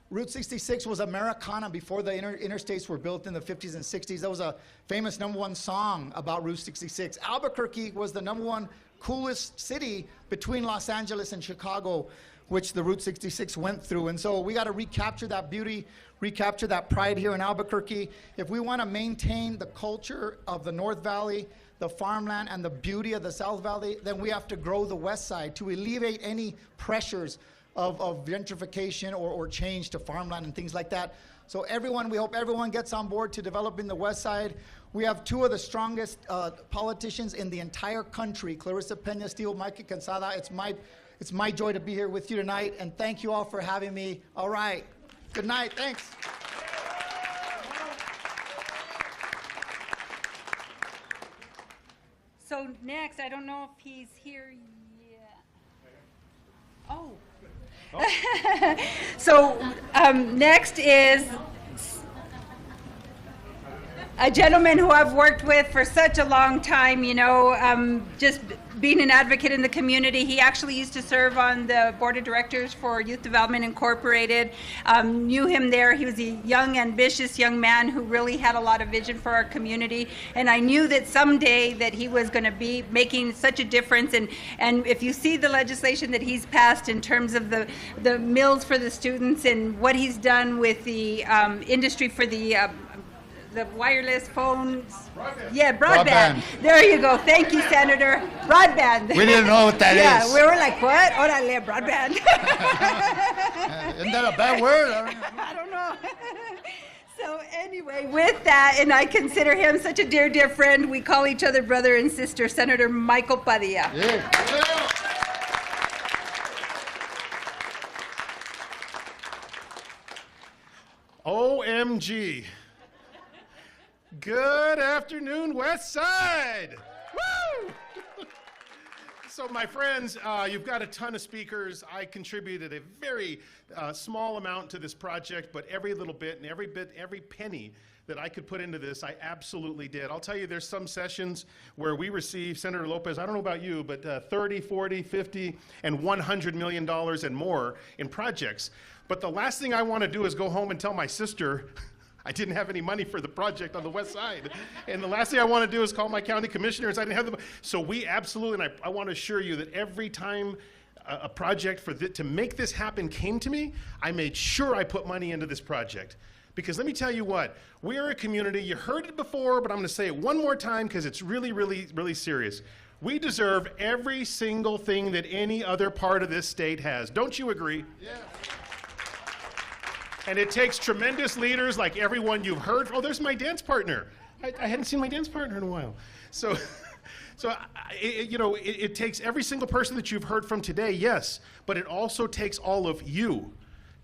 Route 66 was Americana before the interstates were built in the 50s and 60s. That was a famous #1 song about Route 66. Albuquerque was the #1 coolest city between Los Angeles and Chicago, which the Route 66 went through. And so we got to recapture that beauty, recapture that pride here in Albuquerque. If we want to maintain the culture of the North Valley, the farmland, and the beauty of the South Valley, then we have to grow the West Side to alleviate any pressures of gentrification or change to farmland and things like that. So we hope everyone gets on board to developing the West Side. We have two of the strongest politicians in the entire country, Klarissa Pena, Stephen Michael Quezada. It's my joy to be here with you tonight, and thank you all for having me. All right, good night, thanks. So next, I don't know if he's here yet. Oh. So next is a gentleman who I've worked with for such a long time, you know, just being an advocate in the community. He actually used to serve on the board of directors for Youth Development Incorporated. Knew him there. He was a young, ambitious young man who really had a lot of vision for our community. And I knew that someday that he was going to be making such a difference. And if you see the legislation that he's passed in terms of the meals for the students and what he's done with the industry for the wireless phones. Broadband. Yeah, broadband. There you go. Thank you, Senator. Broadband. We didn't know what that is. Yeah, we were like, what? Orale, broadband. Isn't that a bad word? I don't know. So anyway, with that, and I consider him such a dear, dear friend, we call each other brother and sister, Senator Michael Padilla. Yeah. OMG. Good afternoon, West Side. Woo! So my friends, you've got a ton of speakers. I contributed a very small amount to this project, but every little bit and every penny that I could put into this, I absolutely did. I'll tell you, there's some sessions where we receive, Senator Lopez, I don't know about you, but 30, 40, 50, and $100 million and more in projects. But the last thing I want to do is go home and tell my sister I didn't have any money for the project on the west side. And the last thing I want to do is call my county commissioners. I didn't have the money. So we absolutely, and I want to assure you that every time a project to make this happen came to me, I made sure I put money into this project. Because let me tell you what, we are a community, you heard it before, but I'm going to say it one more time because it's really, really, really serious. We deserve every single thing that any other part of this state has. Don't you agree? Yeah. And it takes tremendous leaders like everyone you've heard. Oh, there's my dance partner. I hadn't seen my dance partner in a while. So it takes every single person that you've heard from today, yes, but it also takes all of you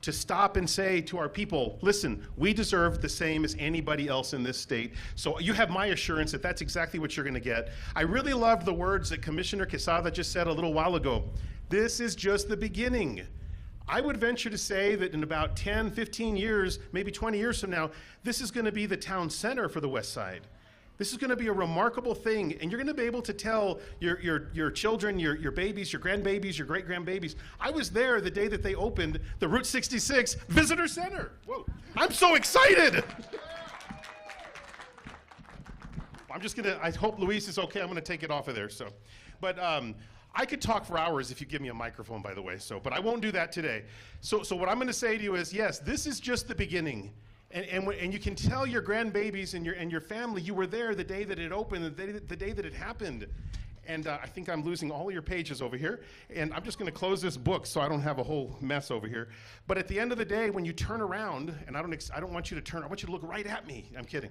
to stop and say to our people, listen, we deserve the same as anybody else in this state. So you have my assurance that that's exactly what you're going to get. I really loved the words that Commissioner Quezada just said a little while ago. This is just the beginning. I would venture to say that in about 10, 15 years, maybe 20 years from now, this is going to be the town center for the West Side. This is going to be a remarkable thing, and you're going to be able to tell your children, your babies, your grandbabies, your great-grandbabies. I was there the day that they opened the Route 66 Visitor Center. Whoa, I'm so excited! I hope Luis is okay. I'm going to take it off of there. But I could talk for hours if you give me a microphone, by the way, but I won't do that today. So what I'm going to say to you is, yes, this is just the beginning. And you can tell your grandbabies and your family you were there the day that it opened, the day that it happened. And I think I'm losing all your pages over here. And I'm just going to close this book so I don't have a whole mess over here. But at the end of the day, when you turn around, and I don't want you to turn, I want you to look right at me. I'm kidding.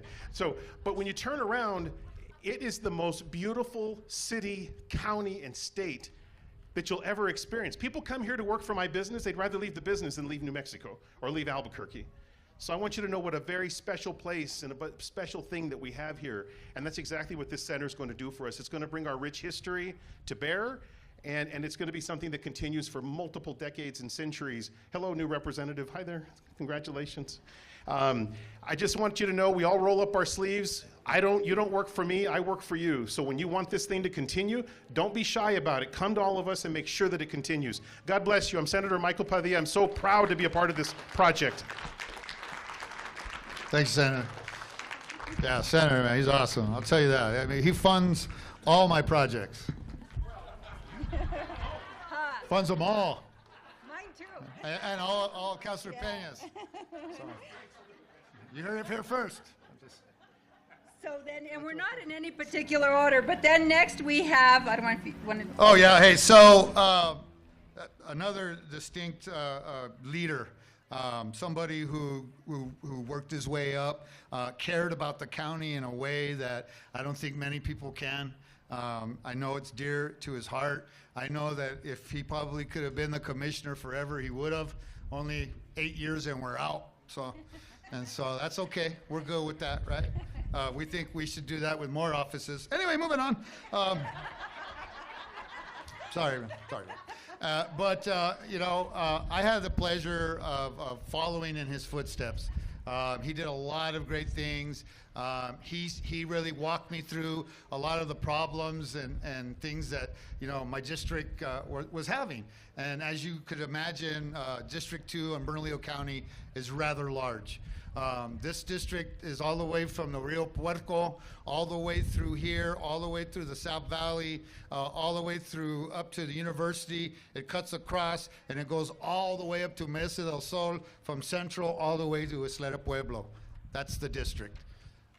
But when you turn around, it is the most beautiful city, county, and state that you'll ever experience. People come here to work for my business. They'd rather leave the business than leave New Mexico or leave Albuquerque. So I want you to know what a very special place and a special thing that we have here. And that's exactly what this center is going to do for us. It's going to bring our rich history to bear, and it's going to be something that continues for multiple decades and centuries. Hello, new representative. Hi there. Congratulations. I just want you to know we all roll up our sleeves. You don't work for me, I work for you. So when you want this thing to continue, don't be shy about it. Come to all of us and make sure that it continues. God bless you. I'm Senator Michael Padilla. I'm so proud to be a part of this project. Thanks, Senator. Yeah, Senator, man, he's awesome. I'll tell you that. I mean, he funds all my projects. Funds them all. Mine too. And all Councilor Pena's. So, you heard it here first. So then, and we're not in any particular order, but then next we have, I don't want to. Oh, yeah, hey, so another distinct leader. Somebody who worked his way up, cared about the county in a way that I don't think many people can. I know it's dear to his heart. I know that if he probably could have been the commissioner forever, he would have. Only 8 years and we're out. So that's okay. We're good with that, right? We think we should do that with more offices. Anyway, moving on. Sorry. I had the pleasure of following in his footsteps. He did a lot of great things. He really walked me through a lot of the problems and things that my district was having. And as you could imagine, District 2 in Bernalillo County is rather large. This district is all the way from the Rio Puerco, all the way through here, all the way through the South Valley, all the way through up to the university. It cuts across and it goes all the way up to Mesa del Sol, from Central all the way to Isleta Pueblo. That's the district.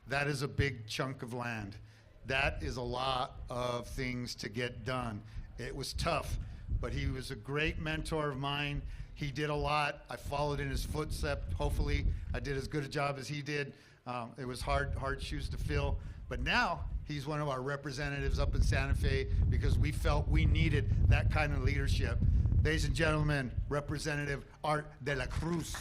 That is a big chunk of land. That is a lot of things to get done. It was tough, but he was a great mentor of mine. He did a lot. I followed in his footsteps. Hopefully, I did as good a job as he did. It was hard shoes to fill. But now, he's one of our representatives up in Santa Fe because we felt we needed that kind of leadership. Ladies and gentlemen, Representative Art de la Cruz.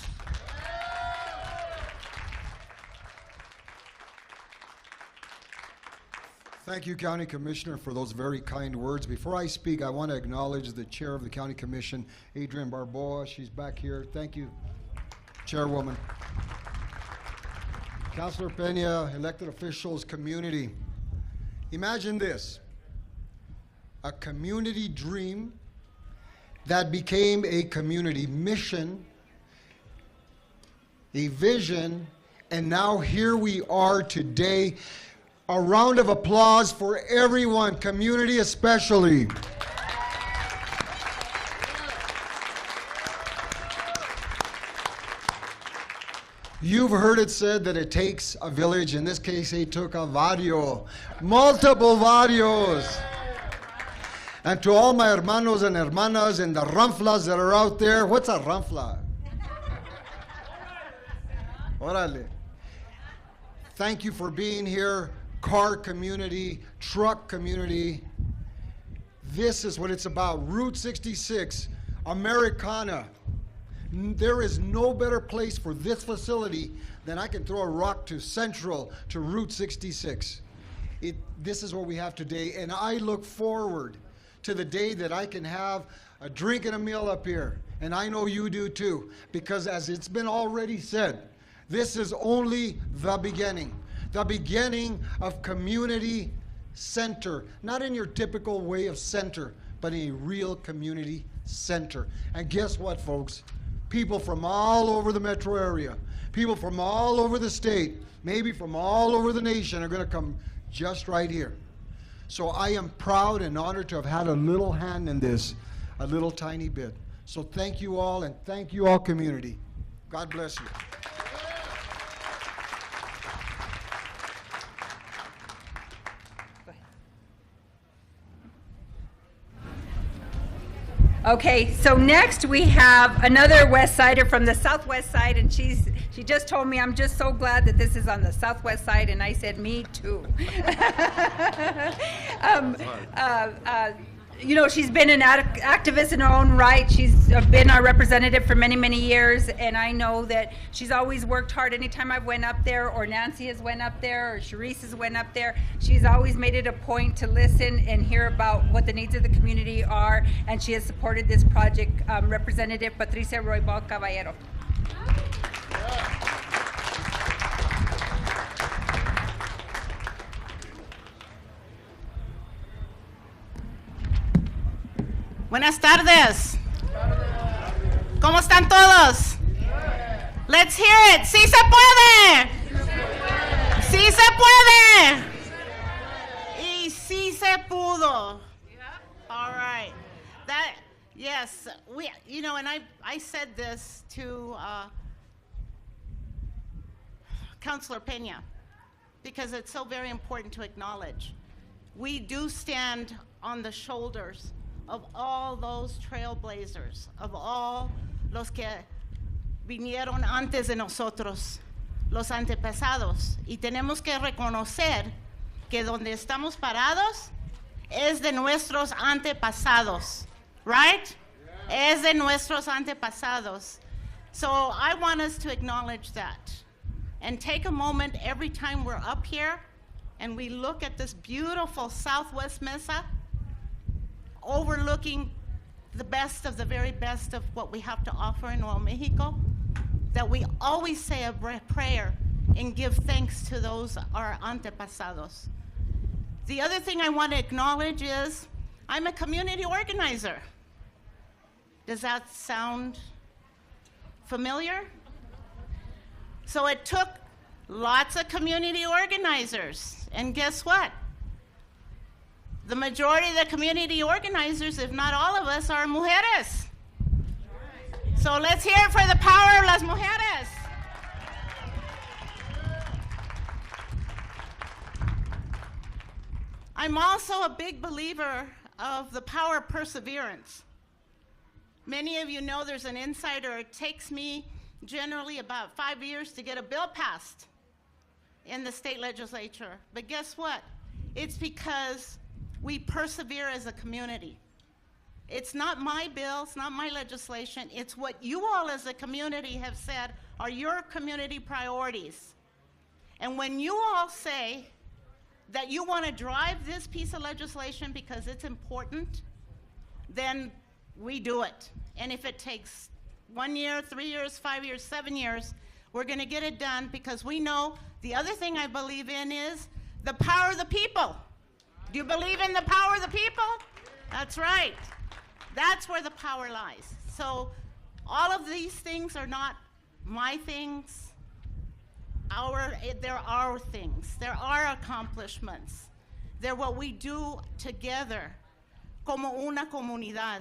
Thank you, County Commissioner, for those very kind words. Before I speak, I want to acknowledge the Chair of the County Commission, Adrienne Barboa. She's back here. Thank you, Chairwoman. Councilor Pena, elected officials, community. Imagine this, a community dream that became a community mission, a vision, and now here we are today. A round of applause for everyone, community especially. You've heard it said that it takes a village. In this case, it took a barrio, multiple barrios. And to all my hermanos and hermanas and the ramflas that are out there, what's a ramfla? Órale. Thank you for being here. Car community, truck community. This is what it's about. Route 66, Americana. There is no better place for this facility than I can throw a rock to Central, to Route 66. This is what we have today, and I look forward to the day that I can have a drink and a meal up here, and I know you do too, because as it's been already said, this is only the beginning. The beginning of community center, not in your typical way of center, but in a real community center. And guess what, folks? People from all over the metro area, people from all over the state, maybe from all over the nation are going to come just right here. So I am proud and honored to have had a little hand in this, a little tiny bit. So thank you all, and thank you all, community. God bless you. Okay, so next we have another West Sider from the Southwest side, and she just told me, I'm just so glad that this is on the Southwest side, and I said, me too. She's been an activist in her own right. She's been our representative for many, many years, and I know that she's always worked hard. Anytime I've went up there, or Nancy has went up there, or Charisse has went up there, she's always made it a point to listen and hear about what the needs of the community are, and she has supported this project. Representative Patricia Roybal Caballero. Buenas tardes. ¿Cómo están todos? Let's hear it. ¡Sí se puede! ¡Sí se puede! Y sí se pudo. All right. Yes, and I said this to Councilor Pena because it's so very important to acknowledge. We do stand on the shoulders of all those trailblazers, of all los que vinieron antes de nosotros, los antepasados. Y tenemos que reconocer que donde estamos parados es de nuestros antepasados, right? Es de nuestros antepasados. So I want us to acknowledge that. and take a moment every time we're up here and we look at this beautiful Southwest Mesa, overlooking the best of the very best of what we have to offer in Nuevo Mexico, that we always say a prayer and give thanks to those our antepasados. The other thing I want to acknowledge is I'm a community organizer. Does that sound familiar? So it took lots of community organizers, and guess what? The majority of the community organizers, if not all of us, are mujeres. So let's hear it for the power of las mujeres. I'm also a big believer of the power of perseverance. Many of you know there's an insider. It takes me generally about 5 years to get a bill passed in the state legislature. But guess what? It's because we persevere as a community. It's not my bill, it's not my legislation, it's what you all as a community have said are your community priorities. And when you all say that you want to drive this piece of legislation because it's important, then we do it. And if it takes 1 year, 3 years, 5 years, 7 years, we're going to get it done because we know the other thing I believe in is the power of the people. Do you believe in the power of the people? That's right. That's where the power lies. So all of these things are not my things. They're our things. They're our accomplishments. They're what we do together, como una comunidad.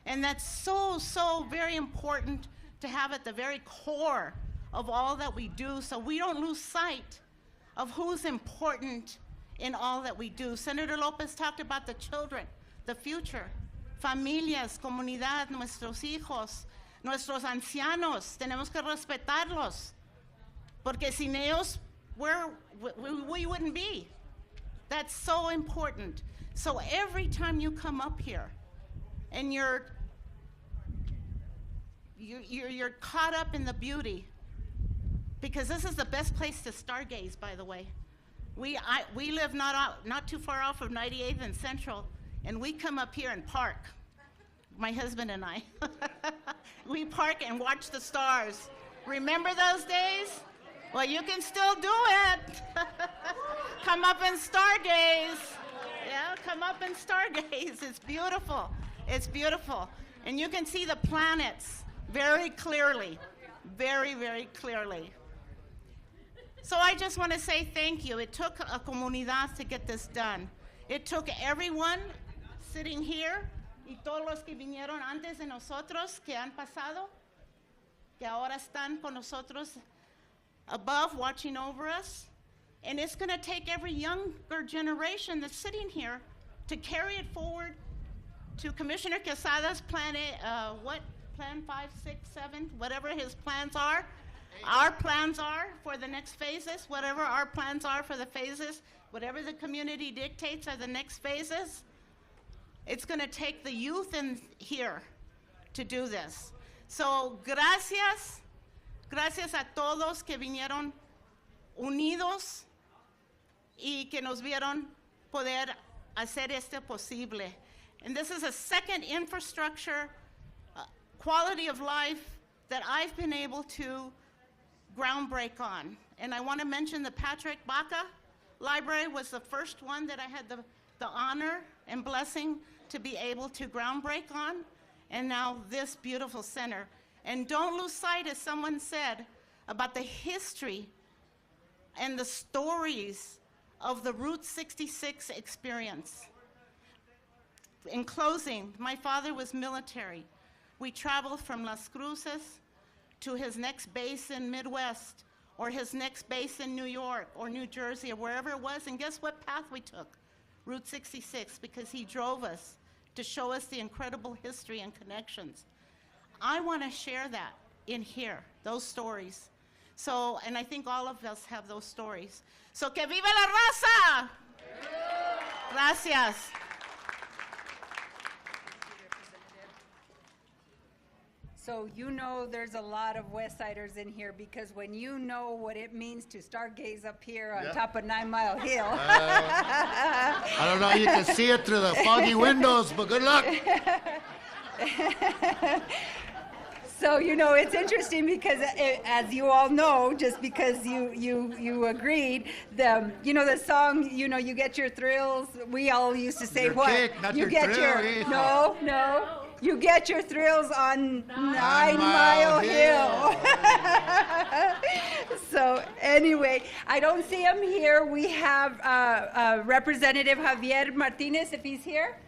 And that's so, so very important to have at the very core of all that we do so we don't lose sight of who's important in all that we do. Senator Lopez talked about the children, the future, familias, comunidad, nuestros hijos, nuestros ancianos. Tenemos que respetarlos. Porque sin ellos, we wouldn't be. That's so important. So every time you come up here and you're caught up in the beauty, because this is the best place to stargaze, by the way. We live not too far off of 98th and Central, and we come up here and park, my husband and I. We park and watch the stars. Remember those days? Well, you can still do it. Come up and stargaze. Yeah, come up and stargaze. It's beautiful. It's beautiful. And you can see the planets very clearly, very, very clearly. So I just want to say thank you. It took a comunidad to get this done. It took everyone sitting here y todos los que vinieron antes de nosotros que han pasado, que ahora están con nosotros above watching over us. And it's going to take every younger generation that's sitting here to carry it forward to Commissioner Quezada's plan, Plan 5, 6, 7, whatever his plans are. Our plans are for the next phases, whatever our plans are for the phases, whatever the community dictates are the next phases. It's going to take the youth in here to do this. So, gracias. Gracias a todos que vinieron unidos y que nos vieron poder hacer esto posible. And this is a second infrastructure, quality of life that I've been able to groundbreak on. And I want to mention the Patrick Baca Library was the first one that I had the honor and blessing to be able to groundbreak on. And now this beautiful center. And don't lose sight, as someone said, about the history and the stories of the Route 66 experience. In closing, my father was military. We traveled from Las Cruces to his next base in Midwest, or his next base in New York, or New Jersey, or wherever it was, and guess what path we took? Route 66, because he drove us to show us the incredible history and connections. I want to share that in here, those stories. So, and I think all of us have those stories. So, que viva la raza! Gracias. So you know there's a lot of West Siders in here, because when you know what it means to stargaze up here on top of 9 Mile Hill. I don't know, you can see it through the foggy windows, but good luck. So, you know, it's interesting because, as you all know, just because you agreed, you know, the song, you know, you get your thrills. We all used to say Your what? kick, not you your get thrill, your hijo. no. You get your thrills on 9 Mile Hill. So anyway, I don't see him here. We have Representative Javier Martinez, if he's here.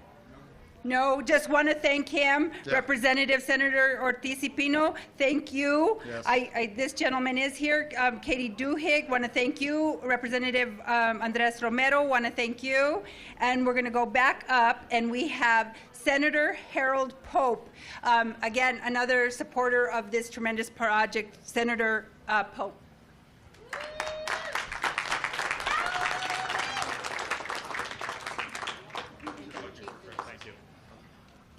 No, just want to thank him. Yeah. Representative Senator Ortiz y Pino, thank you. Yes. This gentleman is here. Katie Duhigg, want to thank you. Representative Andres Romero, want to thank you. And we're going to go back up, and we have Senator Harold Pope. Again, another supporter of this tremendous project, Senator Pope.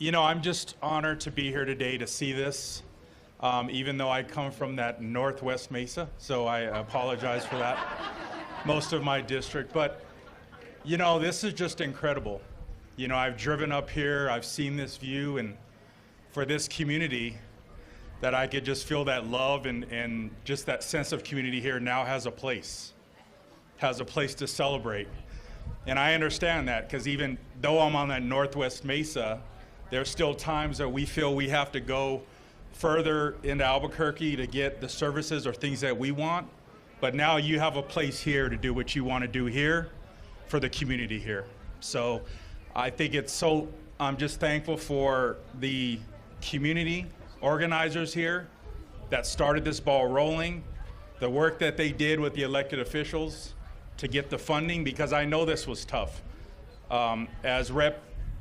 You know, I'm just honored to be here today to see this, even though I come from that Northwest Mesa, so I apologize for that, most of my district. But, you know, this is just incredible. You know, I've driven up here, I've seen this view, and for this community, that I could just feel that love and just that sense of community here now has a place to celebrate. And I understand that, because even though I'm on that Northwest Mesa, there's still times that we feel we have to go further into Albuquerque to get the services or things that we want. But now you have a place here to do what you want to do here for the community here. So I think I'm just thankful for the community organizers here that started this ball rolling, the work that they did with the elected officials to get the funding, because I know this was tough. As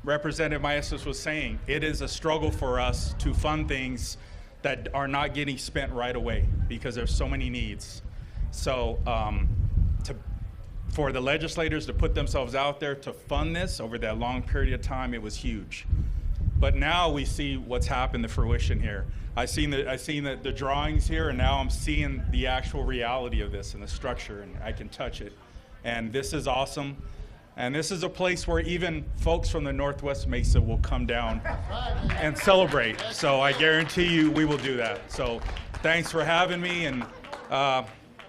Representative Maestas was saying, it is a struggle for us to fund things that are not getting spent right away because there's so many needs. So for the legislators to put themselves out there to fund this over that long period of time, it was huge. But now we see what's happened, the fruition here. I've seen the drawings here, and now I'm seeing the actual reality of this and the structure, and I can touch it. And this is awesome. And this is a place where even folks from the Northwest Mesa will come down and celebrate. So I guarantee you we will do that. So thanks for having me, and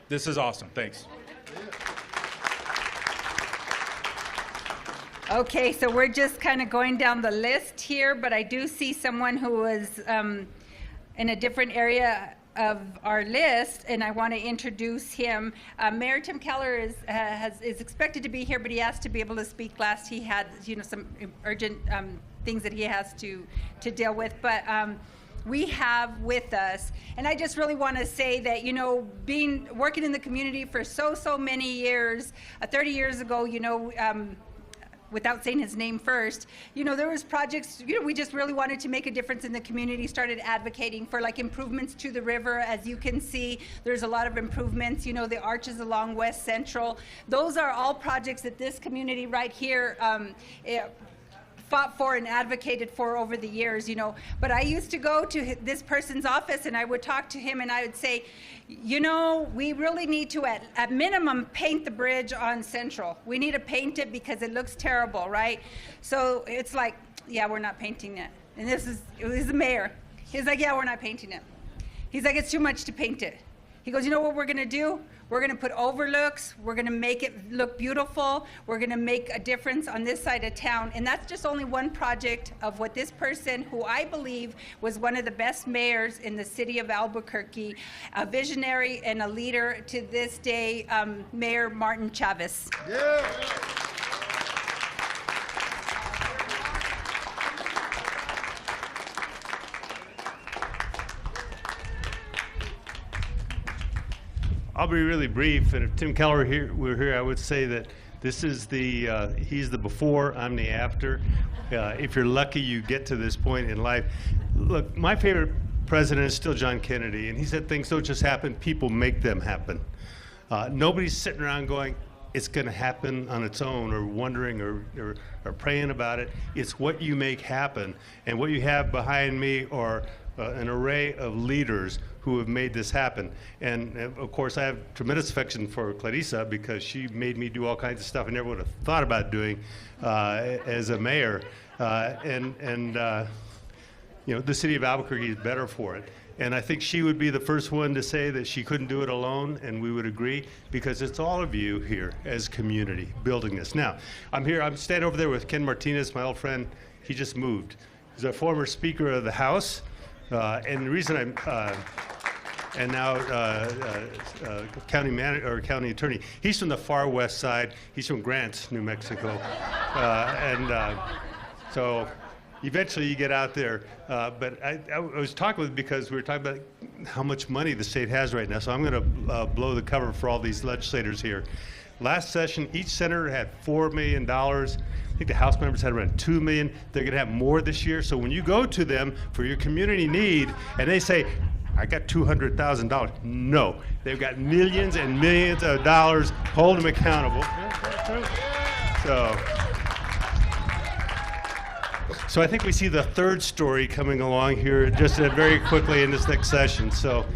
this is awesome. Thanks. Okay, so we're just kind of going down the list here, but I do see someone who is in a different area of our list, and I want to introduce him. Mayor Tim Keller is expected to be here, but he asked to be able to speak last. He had, you know, some urgent things that he has to deal with, but we have with us, and I just really want to say that, you know, working in the community for so many years, 30 years ago, you know, without saying his name first, you know, there was projects, you know, we just really wanted to make a difference in the community, started advocating for like improvements to the river. As you can see, there's a lot of improvements, you know, the arches along West Central. Those are all projects that this community right here fought for and advocated for over the years, you know. But I used to go to this person's office, and I would talk to him, and I would say, you know, we really need to, at minimum, paint the bridge on Central. We need to paint it because it looks terrible, right? So it's like, yeah, we're not painting it. And it was the mayor. He's like, yeah, we're not painting it. He's like, it's too much to paint it. He goes, you know what we're gonna do? We're going to put overlooks. We're going to make it look beautiful. We're going to make a difference on this side of town. And that's just only one project of what this person, who I believe was one of the best mayors in the city of Albuquerque, a visionary and a leader to this day, Mayor Martin Chavez. Yeah. I'll be really brief, and if Tim Keller were here, I would say that this is he's the before, I'm the after. If you're lucky, you get to this point in life. Look, my favorite president is still John Kennedy, and he said things don't just happen, people make them happen. Nobody's sitting around going, it's going to happen on its own, or wondering or praying about it. It's what you make happen, and what you have behind me are an array of leaders who have made this happen. And of course, I have tremendous affection for Klarissa because she made me do all kinds of stuff I never would have thought about doing as a mayor. You know, the city of Albuquerque is better for it. And I think she would be the first one to say that she couldn't do it alone, and we would agree, because it's all of you here as community building this. Now, I'm standing over there with Ken Martinez, my old friend. He just moved. He's a former Speaker of the House, and the reason and now county attorney. He's from the far west side. He's from Grant, New Mexico, so eventually you get out there. But I was talking with him because we were talking about how much money the state has right now. So I'm going to blow the cover for all these legislators here. Last session, each senator had $4 million. I think the House members had around $2 million. They're going to have more this year. So when you go to them for your community need and they say, I got $200,000. No, they've got millions and millions of dollars. Hold them accountable. So I think we see the third story coming along here just very quickly in this next session. So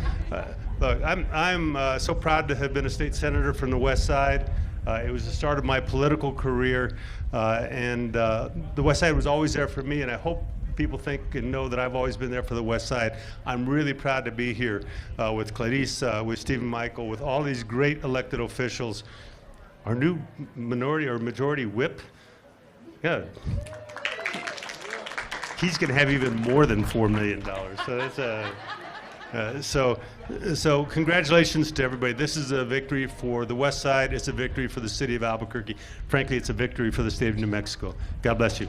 look, I'm so proud to have been a state senator from the West Side. It was the start of my political career, and the West Side was always there for me, and I hope people think and know that I've always been there for the West Side. I'm really proud to be here with Klarissa, with Stephen Michael, with all these great elected officials. Our new minority or majority whip, yeah. He's going to have even more than $4 million. So that's so congratulations to everybody. This is a victory for the West Side. It's a victory for the city of Albuquerque. Frankly, it's a victory for the state of New Mexico. God bless you.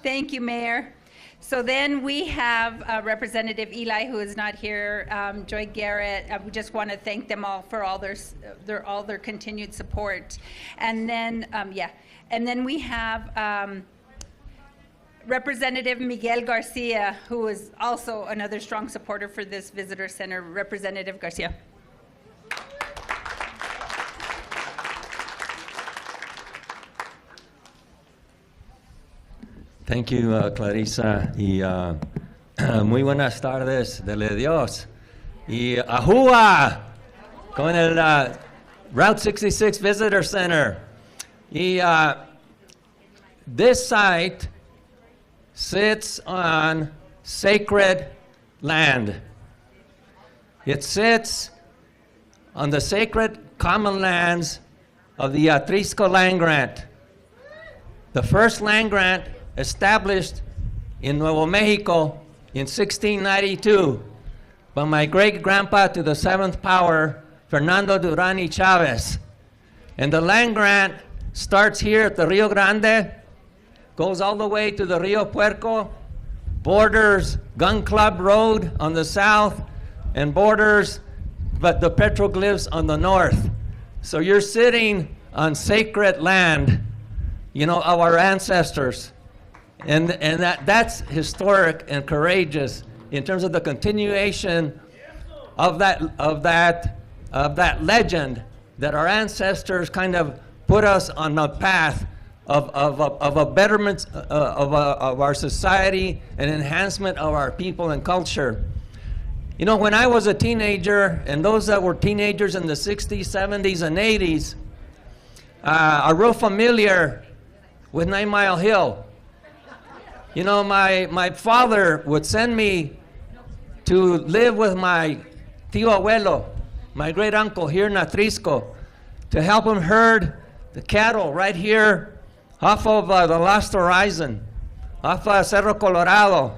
Thank you, Mayor. So then we have Representative Eli, who is not here, Joy Garrett. We just want to thank them all for all their continued support. And then, and then we have Representative Miguel Garcia, who is also another strong supporter for this visitor center. Representative Garcia. Thank you, Klarissa. Y muy buenas tardes, dele Dios. Y ¡ajúa! Con el Route 66 Visitor Center. Y this site sits on sacred land. It sits on the sacred common lands of the Atrisco land grant. The first land grant established in Nuevo Mexico in 1692 by my great-grandpa to the seventh power, Fernando Duran y Chavez. And the land grant starts here at the Rio Grande, goes all the way to the Rio Puerco, borders Gun Club Road on the south, and borders but the petroglyphs on the north. So you're sitting on sacred land, you know, of our ancestors. And that's historic and courageous in terms of the continuation of that legend that our ancestors kind of put us on the path of a betterment of our society and enhancement of our people and culture. You know, when I was a teenager, and those that were teenagers in the 60s, 70s, and 80s are real familiar with 9 Mile Hill. You know, my father would send me to live with my tío abuelo, my great uncle here in Atrisco, to help him herd the cattle right here off of the Lost Horizon, off Cerro Colorado,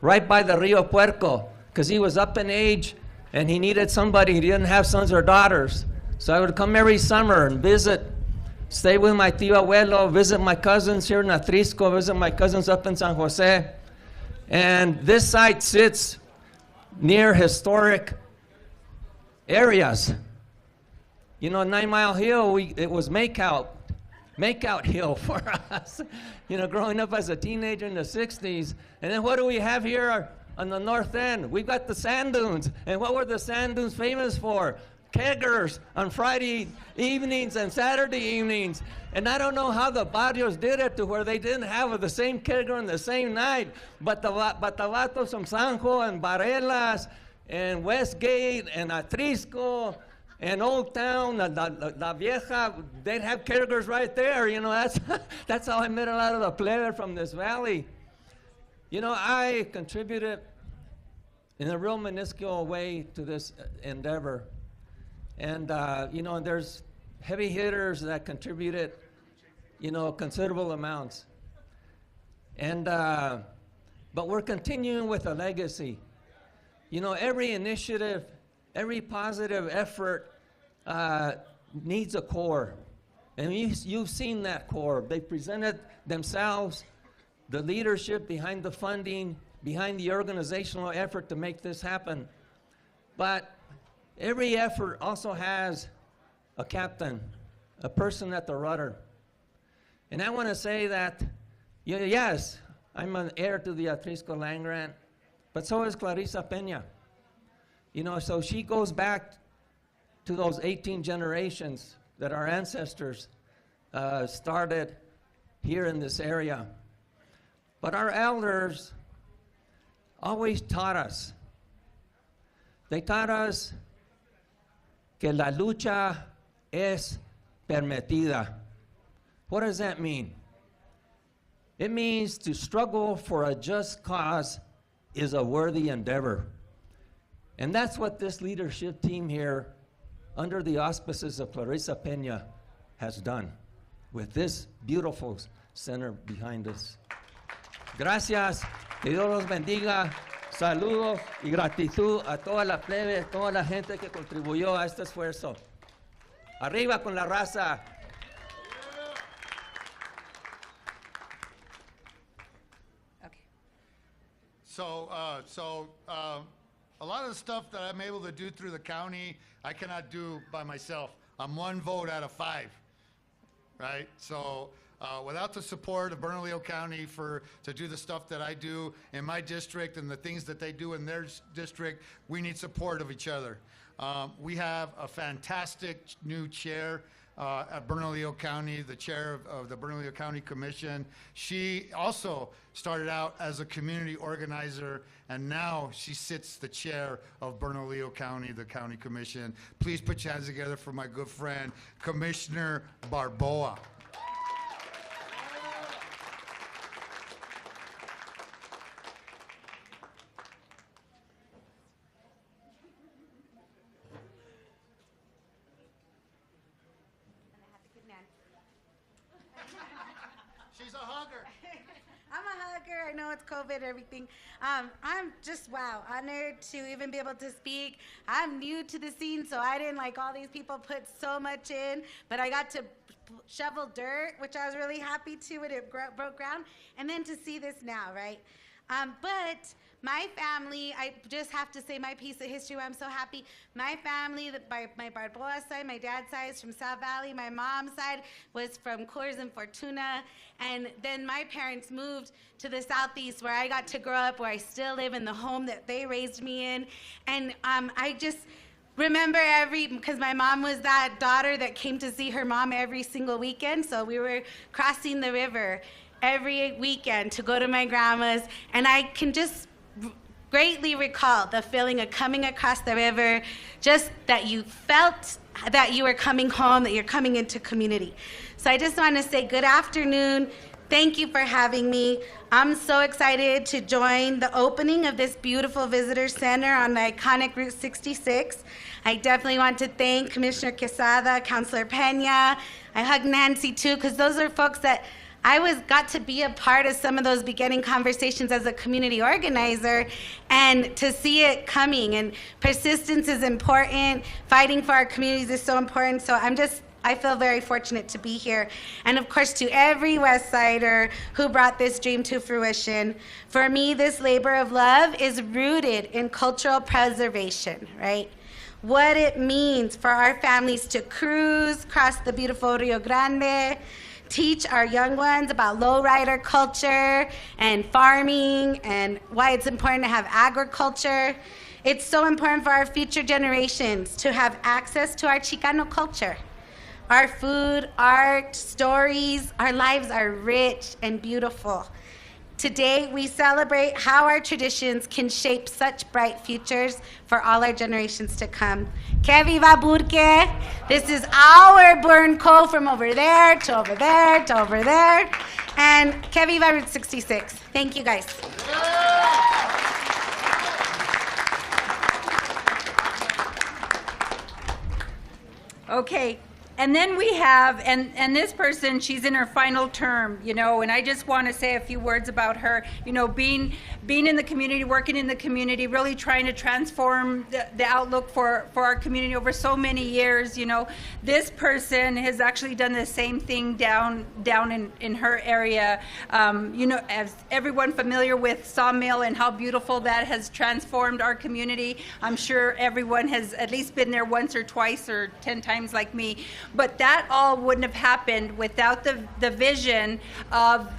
right by the Rio Puerco, because he was up in age and he needed somebody. He didn't have sons or daughters. So I would come every summer and visit, stay with my tío abuelo, visit my cousins here in Atrisco, visit my cousins up in San Jose. And this site sits near historic areas. You know, 9 Mile Hill, it was makeout hill for us. You know, growing up as a teenager in the 60s. And then what do we have here on the north end? We've got the sand dunes. And what were the sand dunes famous for? keggers on Friday evenings and Saturday evenings. And I don't know how the barrios did it to where they didn't have the same kegger on the same night. But the vatos from Sanjo and Barelas and Westgate and Atrisco and Old Town, La Vieja, they'd have keggers right there. You know, that's how I met a lot of the plebe from this valley. You know, I contributed in a real minuscule way to this endeavor. And, you know, there's heavy hitters that contributed, you know, considerable amounts. And, but we're continuing with a legacy. You know, every initiative, every positive effort needs a core. And you've seen that core. They presented themselves, the leadership behind the funding, behind the organizational effort to make this happen. But every effort also has a captain, a person at the rudder. And I want to say that, yes, I'm an heir to the Atrisco land grant, but so is Klarissa Pena. You know, so she goes back to those 18 generations that our ancestors started here in this area. But our elders always taught us. They taught us que la lucha es permitida. What does that mean? It means to struggle for a just cause is a worthy endeavor. And that's what this leadership team here, under the auspices of Klarissa Pena, has done with this beautiful center behind us. Gracias. Que Dios los bendiga. Saludos y gratitud a toda la plebe, toda la gente que contribuyó a este esfuerzo. Arriba con la raza. So a lot of the stuff that I'm able to do through the county, I cannot do by myself. I'm one vote out of 5, right? So without the support of Bernalillo County to do the stuff that I do in my district and the things that they do in their district, we need support of each other. We have a fantastic new chair at Bernalillo County, the chair of the Bernalillo County Commission. She also started out as a community organizer, and now she sits the chair of Bernalillo County, the county commission. Please put your hands together for my good friend, Commissioner Barboa. She's a hugger. I'm a hugger. I know it's COVID, everything. I'm just, wow, honored to even be able to speak. I'm new to the scene, so I didn't like all these people put so much in, but I got to shovel dirt, which I was really happy to when it broke ground, and then to see this now, right? But my family, I just have to say my piece of history why I'm so happy. My family, by my Barboa side, my dad's side is from South Valley. My mom's side was from Coors and Fortuna. And then my parents moved to the Southeast where I got to grow up, where I still live in the home that they raised me in. And I just remember because my mom was that daughter that came to see her mom every single weekend. So we were crossing the river every weekend to go to my grandma's, and I can just greatly recall the feeling of coming across the river, just that you felt that you were coming home, that you're coming into community. So I just want to say good afternoon. Thank you for having me. I'm so excited to join the opening of this beautiful visitor center on the iconic Route 66. I definitely want to thank Commissioner Quezada, Councilor Pena. I hug Nancy too, because those are folks that I got to be a part of some of those beginning conversations as a community organizer, and to see it coming. And persistence is important. Fighting for our communities is so important. So I feel very fortunate to be here. And of course, to every West Sider who brought this dream to fruition. For me, this labor of love is rooted in cultural preservation, right? What it means for our families to cruise across the beautiful Rio Grande, teach our young ones about lowrider culture and farming and why it's important to have agriculture. It's so important for our future generations to have access to our Chicano culture. Our food, art, stories, our lives are rich and beautiful. Today, we celebrate how our traditions can shape such bright futures for all our generations to come. Que viva Burke! This is our burn coal from over there to over there to over there. And que viva Route 66. Thank you, guys. Okay, and then we have, and this person, she's in her final term, you know, and I just want to say a few words about her, you know, being in the community, working in the community, really trying to transform the outlook for our community over so many years, you know. This person has actually done the same thing down in her area. You know, as everyone familiar with Sawmill and how beautiful that has transformed our community, I'm sure everyone has at least been there once or twice or 10 times like me. But that all wouldn't have happened without the vision of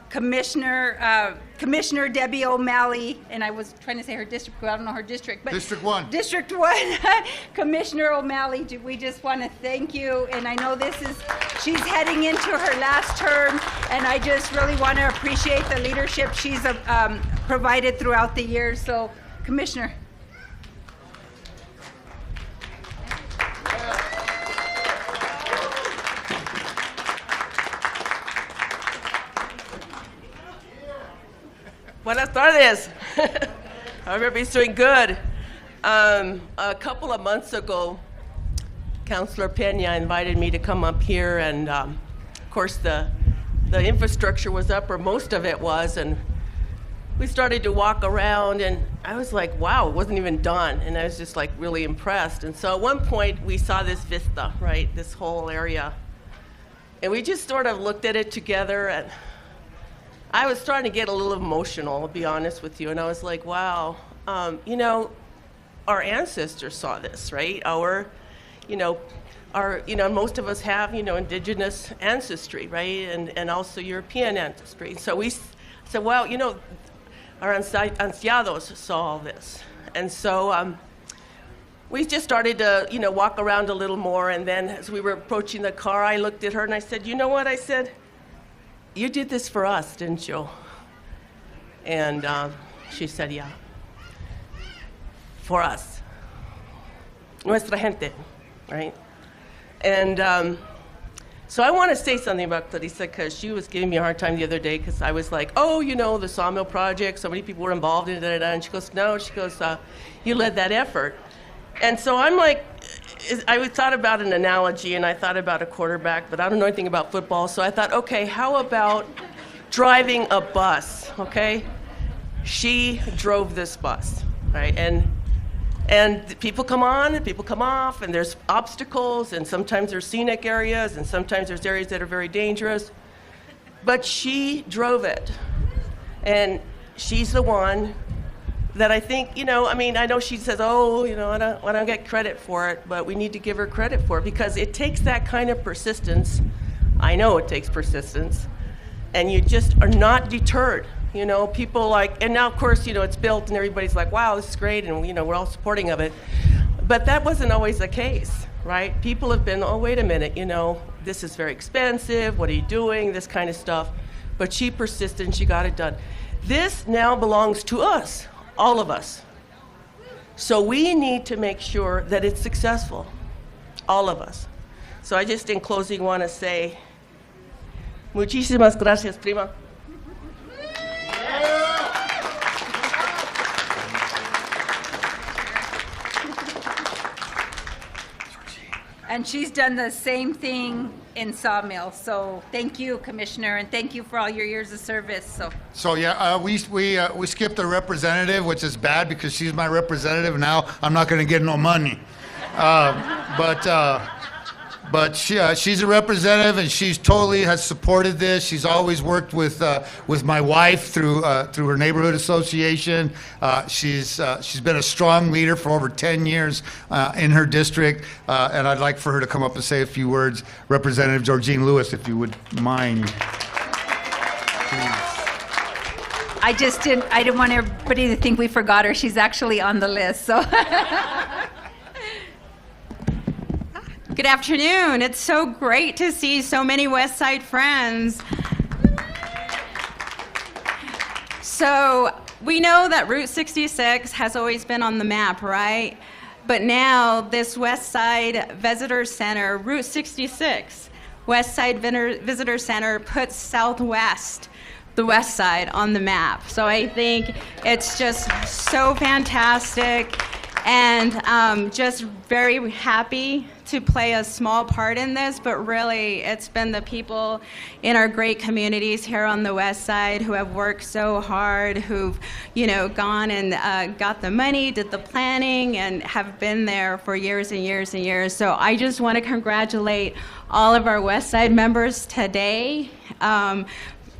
Commissioner Debbie O'Malley, and I was trying to say her district, but I don't know her district. But District 1. District 1, Commissioner O'Malley, we just want to thank you. And I know she's heading into her last term, and I just really want to appreciate the leadership she's provided throughout the years. So, Commissioner. Buenas tardes. I hope everybody's doing good. A couple of months ago, Councilor Pena invited me to come up here, and of course the infrastructure was up, or most of it was, and we started to walk around, and I was like, wow, it wasn't even done, and I was just like really impressed. And so at one point we saw this vista, right, this whole area, and we just sort of looked at it together, and I was starting to get a little emotional, I'll be honest with you, and I was like, wow, you know, our ancestors saw this, right? Most of us have, you know, indigenous ancestry, right? And also European ancestry. So we said, well, you know, our anciados saw all this. And so we just started to, you know, walk around a little more, and then as we were approaching the car, I looked at her and I said, you know what? I said, you did this for us, didn't you? And she said, yeah, for us, nuestra gente, right? And so I want to say something about Klarissa, because she was giving me a hard time the other day, because I was like, oh, you know, the Sawmill project, so many people were involved in it, and she goes, no, she goes, you led that effort. And so I'm like, I thought about an analogy, and I thought about a quarterback, but I don't know anything about football, so I thought, okay, how about driving a bus, okay? She drove this bus, right? And people come on and people come off, and there's obstacles, and sometimes there's scenic areas, and sometimes there's areas that are very dangerous. But she drove it, and she's the one that I think, you know, I mean, I know she says, oh, you know, I don't get credit for it, but we need to give her credit for it, because it takes that kind of persistence. I know it takes persistence, and you just are not deterred. You know, people like, and now of course, you know, it's built and everybody's like, wow, this is great, and you know, we're all supporting of it. But that wasn't always the case, right? People have been, oh, wait a minute, you know, this is very expensive, what are you doing, this kind of stuff. But she persisted and she got it done. This now belongs to us, all of us. So we need to make sure that it's successful, all of us. So I just in closing want to say, muchísimas gracias, prima. And she's done the same thing in Sawmill. So thank you, Commissioner, and thank you for all your years of service. So yeah, we skipped a representative, which is bad because she's my representative. Now I'm not going to get no money. But But she's a representative, and she's totally has supported this. She's always worked with my wife through her neighborhood association. She's been a strong leader for over 10 years in her district, and I'd like for her to come up and say a few words. Representative Georgine Lewis, if you would mind. I didn't want everybody to think we forgot her. She's actually on the list, so. Good afternoon. It's so great to see so many West Side friends. So we know that Route 66 has always been on the map, right? But now this West Side Visitor Center, Route 66, West Side Visitor Center puts Southwest, the West Side, on the map. So I think it's just so fantastic, and just very happy to play a small part in this, but really it's been the people in our great communities here on the West Side who have worked so hard, who've, gone and got the money, did the planning, and have been there for years and years and years. So I just want to congratulate all of our West Side members today.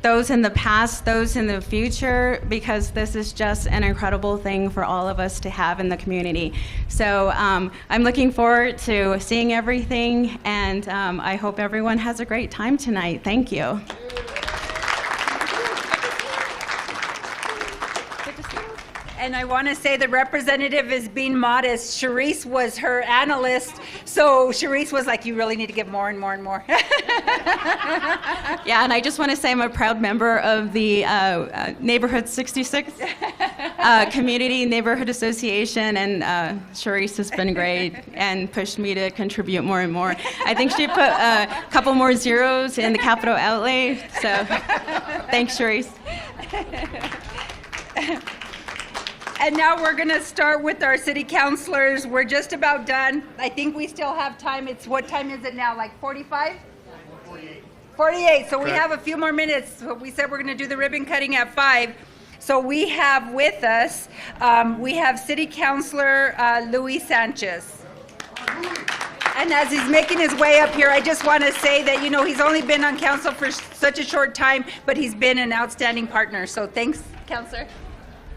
Those in the past, those in the future, because this is just an incredible thing for all of us to have in the community. So I'm looking forward to seeing everything, and I hope everyone has a great time tonight. Thank you. And I want to say the representative is being modest. Charisse was her analyst, so Charisse was like, you really need to give more and more and more. Yeah, and I just want to say I'm a proud member of the Neighborhood 66 Community Neighborhood Association, and Charisse has been great and pushed me to contribute more and more. I think she put a couple more zeros in the capital outlay, so thanks, Charisse. And now we're going to start with our city councilors. We're just about done. I think we still have time. What time is it now, like 45? 48. So we have a few more minutes. We said we're going to do the ribbon cutting at 5. So we have with us, we have City Councilor Luis Sanchez. And as he's making his way up here, I just want to say that, he's only been on council for such a short time, but he's been an outstanding partner. So thanks, Councilor.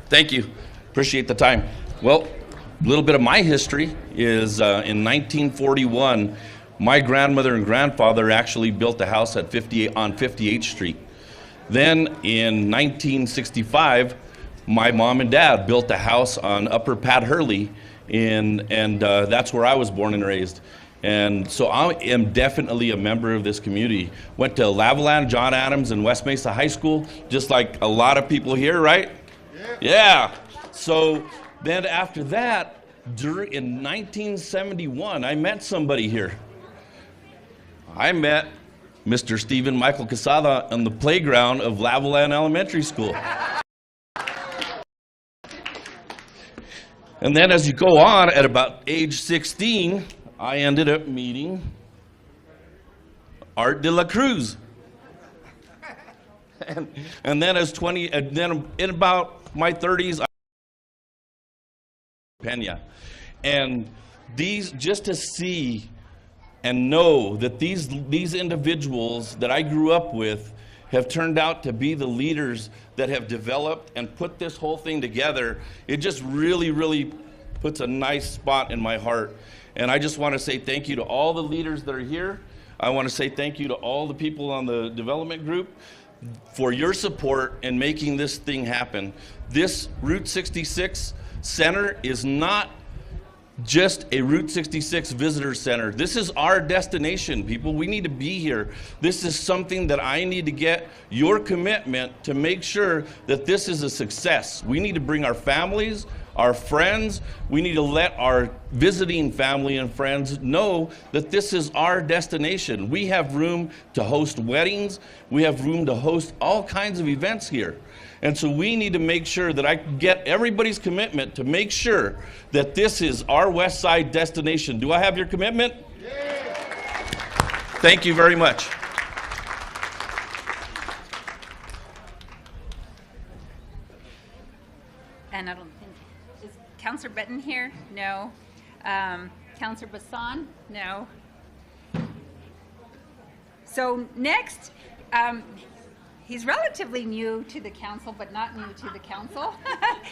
Thank you. Appreciate the time. Well, a little bit of my history is in 1941, my grandmother and grandfather actually built a house at 58th Street. Then in 1965, my mom and dad built a house on Upper Pat Hurley, and that's where I was born and raised. And so I am definitely a member of this community. Went to Lavalin, John Adams, and West Mesa High School, just like a lot of people here, right? Yeah. So then after that, in 1971, I met somebody here. I met Mr. Stephen Michael Quezada on the playground of Lavalin Elementary School. And then as you go on, at about age 16, I ended up meeting Art de la Cruz. And then then in about my 30s, Pena. And just to see and know that these individuals that I grew up with have turned out to be the leaders that have developed and put this whole thing together, it just really, really puts a nice spot in my heart. And I just want to say thank you to all the leaders that are here. I want to say thank you to all the people on the development group for your support in making this thing happen. This Route 66 Center is not just a Route 66 visitor center. This is our destination, people. We need to be here. This is something that I need to get your commitment to make sure that this is a success. We need to bring our families, our friends. We need to let our visiting family and friends know that this is our destination. We have room to host weddings. We have room to host all kinds of events here. And so we need to make sure that I get everybody's commitment to make sure that this is our West Side destination. Do I have your commitment? Yeah. Thank you very much. And I don't think, is Councilor Benton here? No. Councilor Bassan? No. So next, he's relatively new to the council, but not new to the council.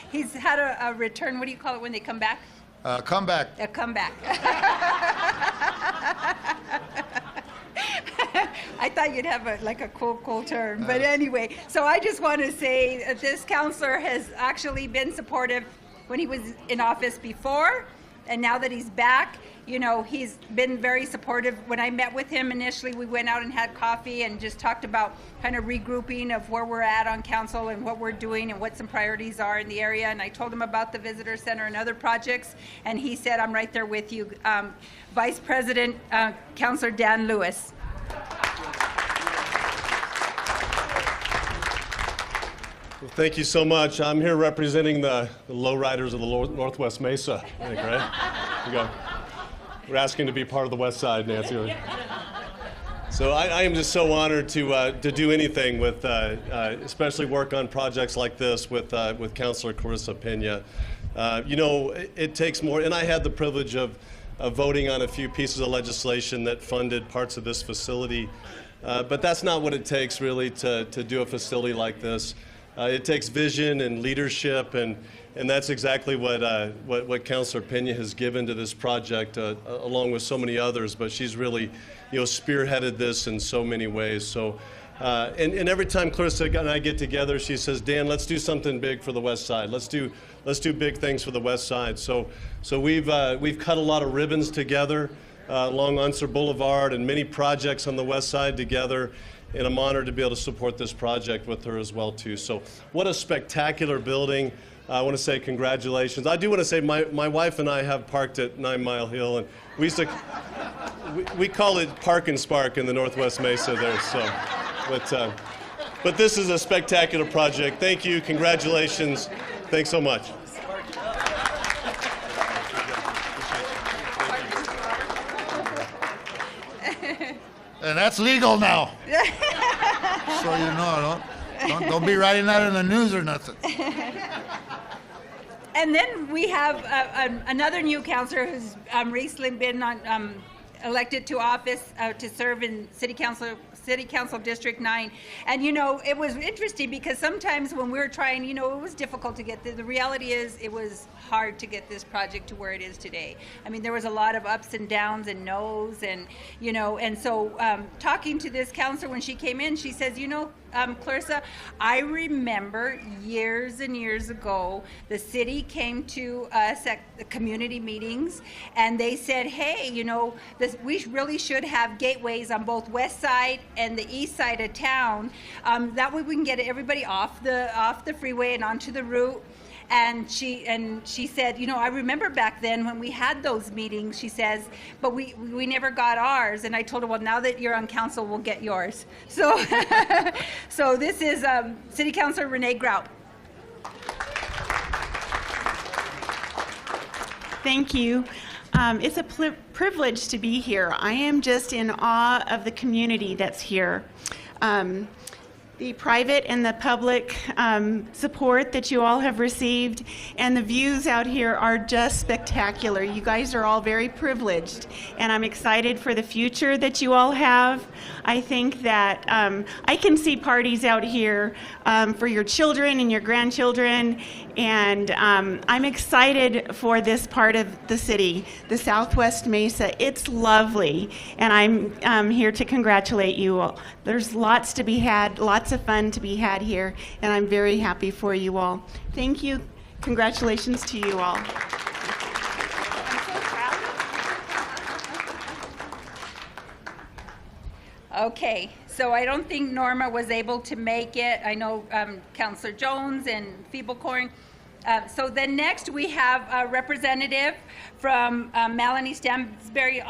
He's had a return, what do you call it when they come back? Comeback. A comeback. I thought you'd have a cool term, but anyway. So I just want to say that this councilor has actually been supportive when he was in office before, and now that he's back, you know, he's been very supportive. When I met with him initially, we went out and had coffee and just talked about kind of regrouping of where we're at on council and what we're doing and what some priorities are in the area. And I told him about the visitor center and other projects, and he said, I'm right there with you. Vice President, Councilor Dan Lewis. Well, thank you so much. I'm here representing the lowriders of the Northwest Mesa, I think, right? We're asking to be part of the West Side, Nancy. So I am just so honored to do anything with, especially work on projects like this with Councilor Klarissa Pena. You know, it takes more, and I had the privilege of voting on a few pieces of legislation that funded parts of this facility, but that's not what it takes really to do a facility like this. It takes vision and leadership, and that's exactly what Councilor Pena has given to this project, along with so many others. But she's really, you know, spearheaded this in so many ways. So, and every time Klarissa and I get together, she says, "Dan, let's do something big for the West Side. Let's do big things for the West Side." So we've cut a lot of ribbons together along Unser Boulevard and many projects on the West Side together. And I'm honored to be able to support this project with her as well, too. So what a spectacular building. I want to say congratulations. I do want to say my wife and I have parked at 9 Mile Hill, and we used to, we call it Park and Spark in the Northwest Mesa there. So, but this is a spectacular project. Thank you. Congratulations. Thanks so much. And that's legal now. So you know, don't be writing that in the news or nothing. And then we have another new councilor who's recently been elected to office to serve in City Council District 9. And, you know, it was interesting because sometimes when we were trying, you know, it was difficult to get the reality is it was hard to get this project to where it is today. I mean, there was a lot of ups and downs and no's and, you know, and so talking to this councilor when she came in, she says, you know, Klarissa, I remember years and years ago, the city came to us at the community meetings and they said, hey, you know, we really should have gateways on both west side and the east side of town. That way we can get everybody off the freeway and onto the route. And she said, you know, I remember back then when we had those meetings, she says, but we never got ours. And I told her, well, now that you're on council, we'll get yours. So, so this is City Councilor Renee Grout. Thank you. It's a privilege to be here. I am just in awe of the community that's here. The private and the public support that you all have received, and the views out here are just spectacular. You guys are all very privileged, and I'm excited for the future that you all have. I think that I can see parties out here for your children and your grandchildren, and I'm excited for this part of the city, the Southwest Mesa. It's lovely, and I'm here to congratulate you all. There's lots to be had, lots of fun to be had here, and I'm very happy for you all. Thank you. Congratulations to you all. Okay, so I don't think Norma was able to make it. I know Councilor Jones and Feeblecorn. So then next we have a representative from Melanie Stansberry's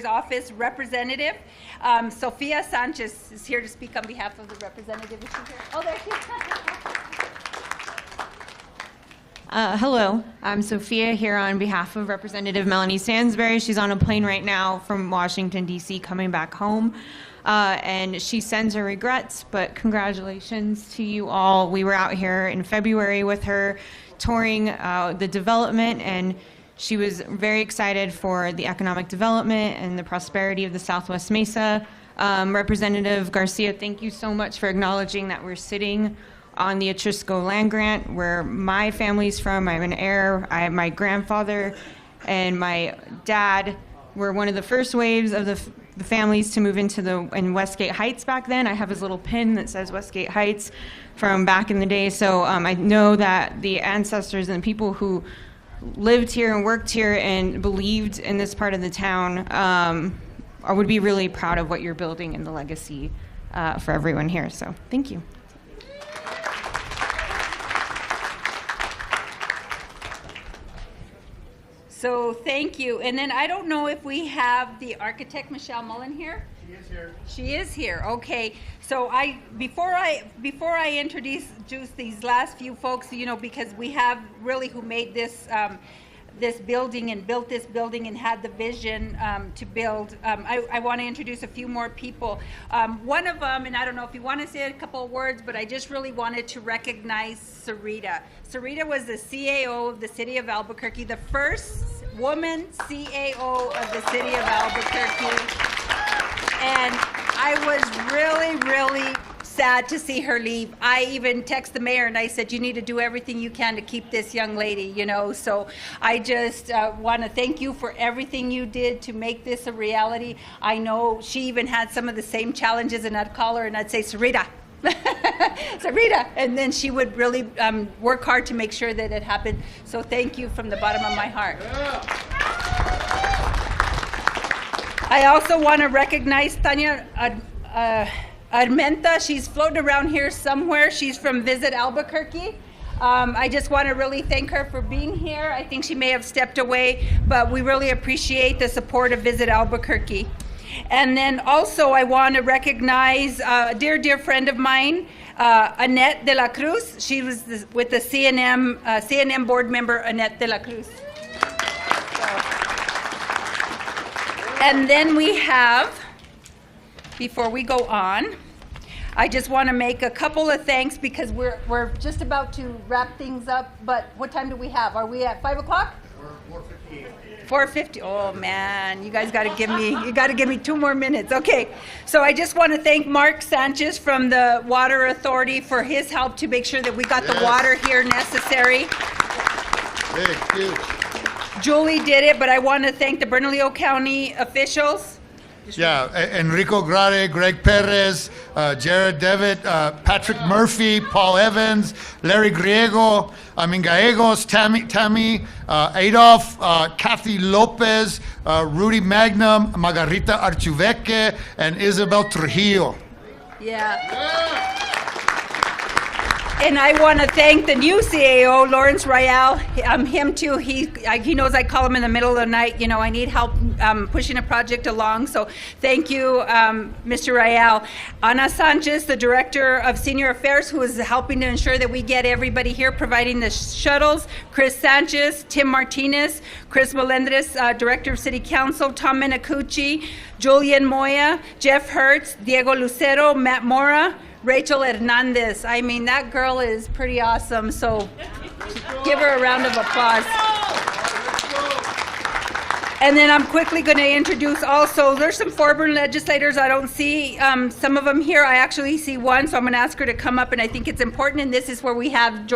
office, representative. Sophia Sanchez is here to speak on behalf of the representative. Is she here? Oh, there she is. Hello, I'm Sophia here on behalf of Representative Melanie Stansberry. She's on a plane right now from Washington, D.C., coming back home. And she sends her regrets, but congratulations to you all. We were out here in February with her touring the development, and She was very excited for the economic development and the prosperity of the Southwest Mesa. Representative Garcia, thank you so much for acknowledging that we're sitting on the Atrisco land grant, where my family's from. I'm an heir. My grandfather and my dad were one of the first waves of the families to move in Westgate Heights back then. I have his little pin that says Westgate Heights from back in the day. So I know that the ancestors and the people who lived here and worked here and believed in this part of the town I would be really proud of what you're building and the legacy for everyone here. So thank you. So thank you. And then I don't know if we have the architect, Michelle Mullen, here? She is here. She is here. Okay. So before I introduce these last few folks, you know, because we have really who made this this building and built this building and had the vision to build. I want to introduce a few more people. One of them, and I don't know if you want to say a couple of words, but I just really wanted to recognize Sarita. Sarita was the CAO of the city of Albuquerque, the first woman CAO of the city of Albuquerque. And I was really, really sad to see her leave. I even texted the mayor and I said, you need to do everything you can to keep this young lady, you know. So I just want to thank you for everything you did to make this a reality. I know she even had some of the same challenges, and I'd call her and I'd say, Sarita, Sarita, and then she would really work hard to make sure that it happened. So thank you from the bottom of my heart. I also want to recognize Tanya Armenta. She's floating around here somewhere. She's from Visit Albuquerque. I just want to really thank her for being here. I think she may have stepped away, but we really appreciate the support of Visit Albuquerque. And then also I want to recognize a dear friend of mine, Annette de la Cruz. She was with the CNM board member, Annette de la Cruz. And then we have, before we go on, I just want to make a couple of thanks because we're just about to wrap things up. But what time do we have? Are we at 5 o'clock? 4:50. Oh man, you guys got to give me 2 more minutes. Okay, so I just want to thank Mark Sanchez from the Water Authority for his help to make sure that we got the water here necessary. Thank you. Julie did it, but I want to thank the Bernalillo County officials. Yeah, Enrico Grade, Greg Perez, Jared Devitt, Patrick Murphy, Paul Evans, Larry Griego, Gallegos, Tammy, Adolf, Kathy Lopez, Rudy Magnum, Margarita Archuveke, and Isabel Trujillo. Yeah. And I want to thank the new CAO, Lawrence Royale. Him too. He knows I call him in the middle of the night. You know, I need help pushing a project along. So thank you, Mr. Royale. Ana Sanchez, the Director of Senior Affairs, who is helping to ensure that we get everybody here, providing the shuttles. Chris Sanchez, Tim Martinez, Chris Melendres, Director of City Council, Tom Menacucci, Julian Moya, Jeff Hertz, Diego Lucero, Matt Mora, Rachel Hernandez. I mean, that girl is pretty awesome, so give her a round of applause. And then I'm quickly going to introduce also, there's some Forburn legislators. I don't see some of them here. I actually see one, so I'm going to ask her to come up, and I think it's important, and this is where we have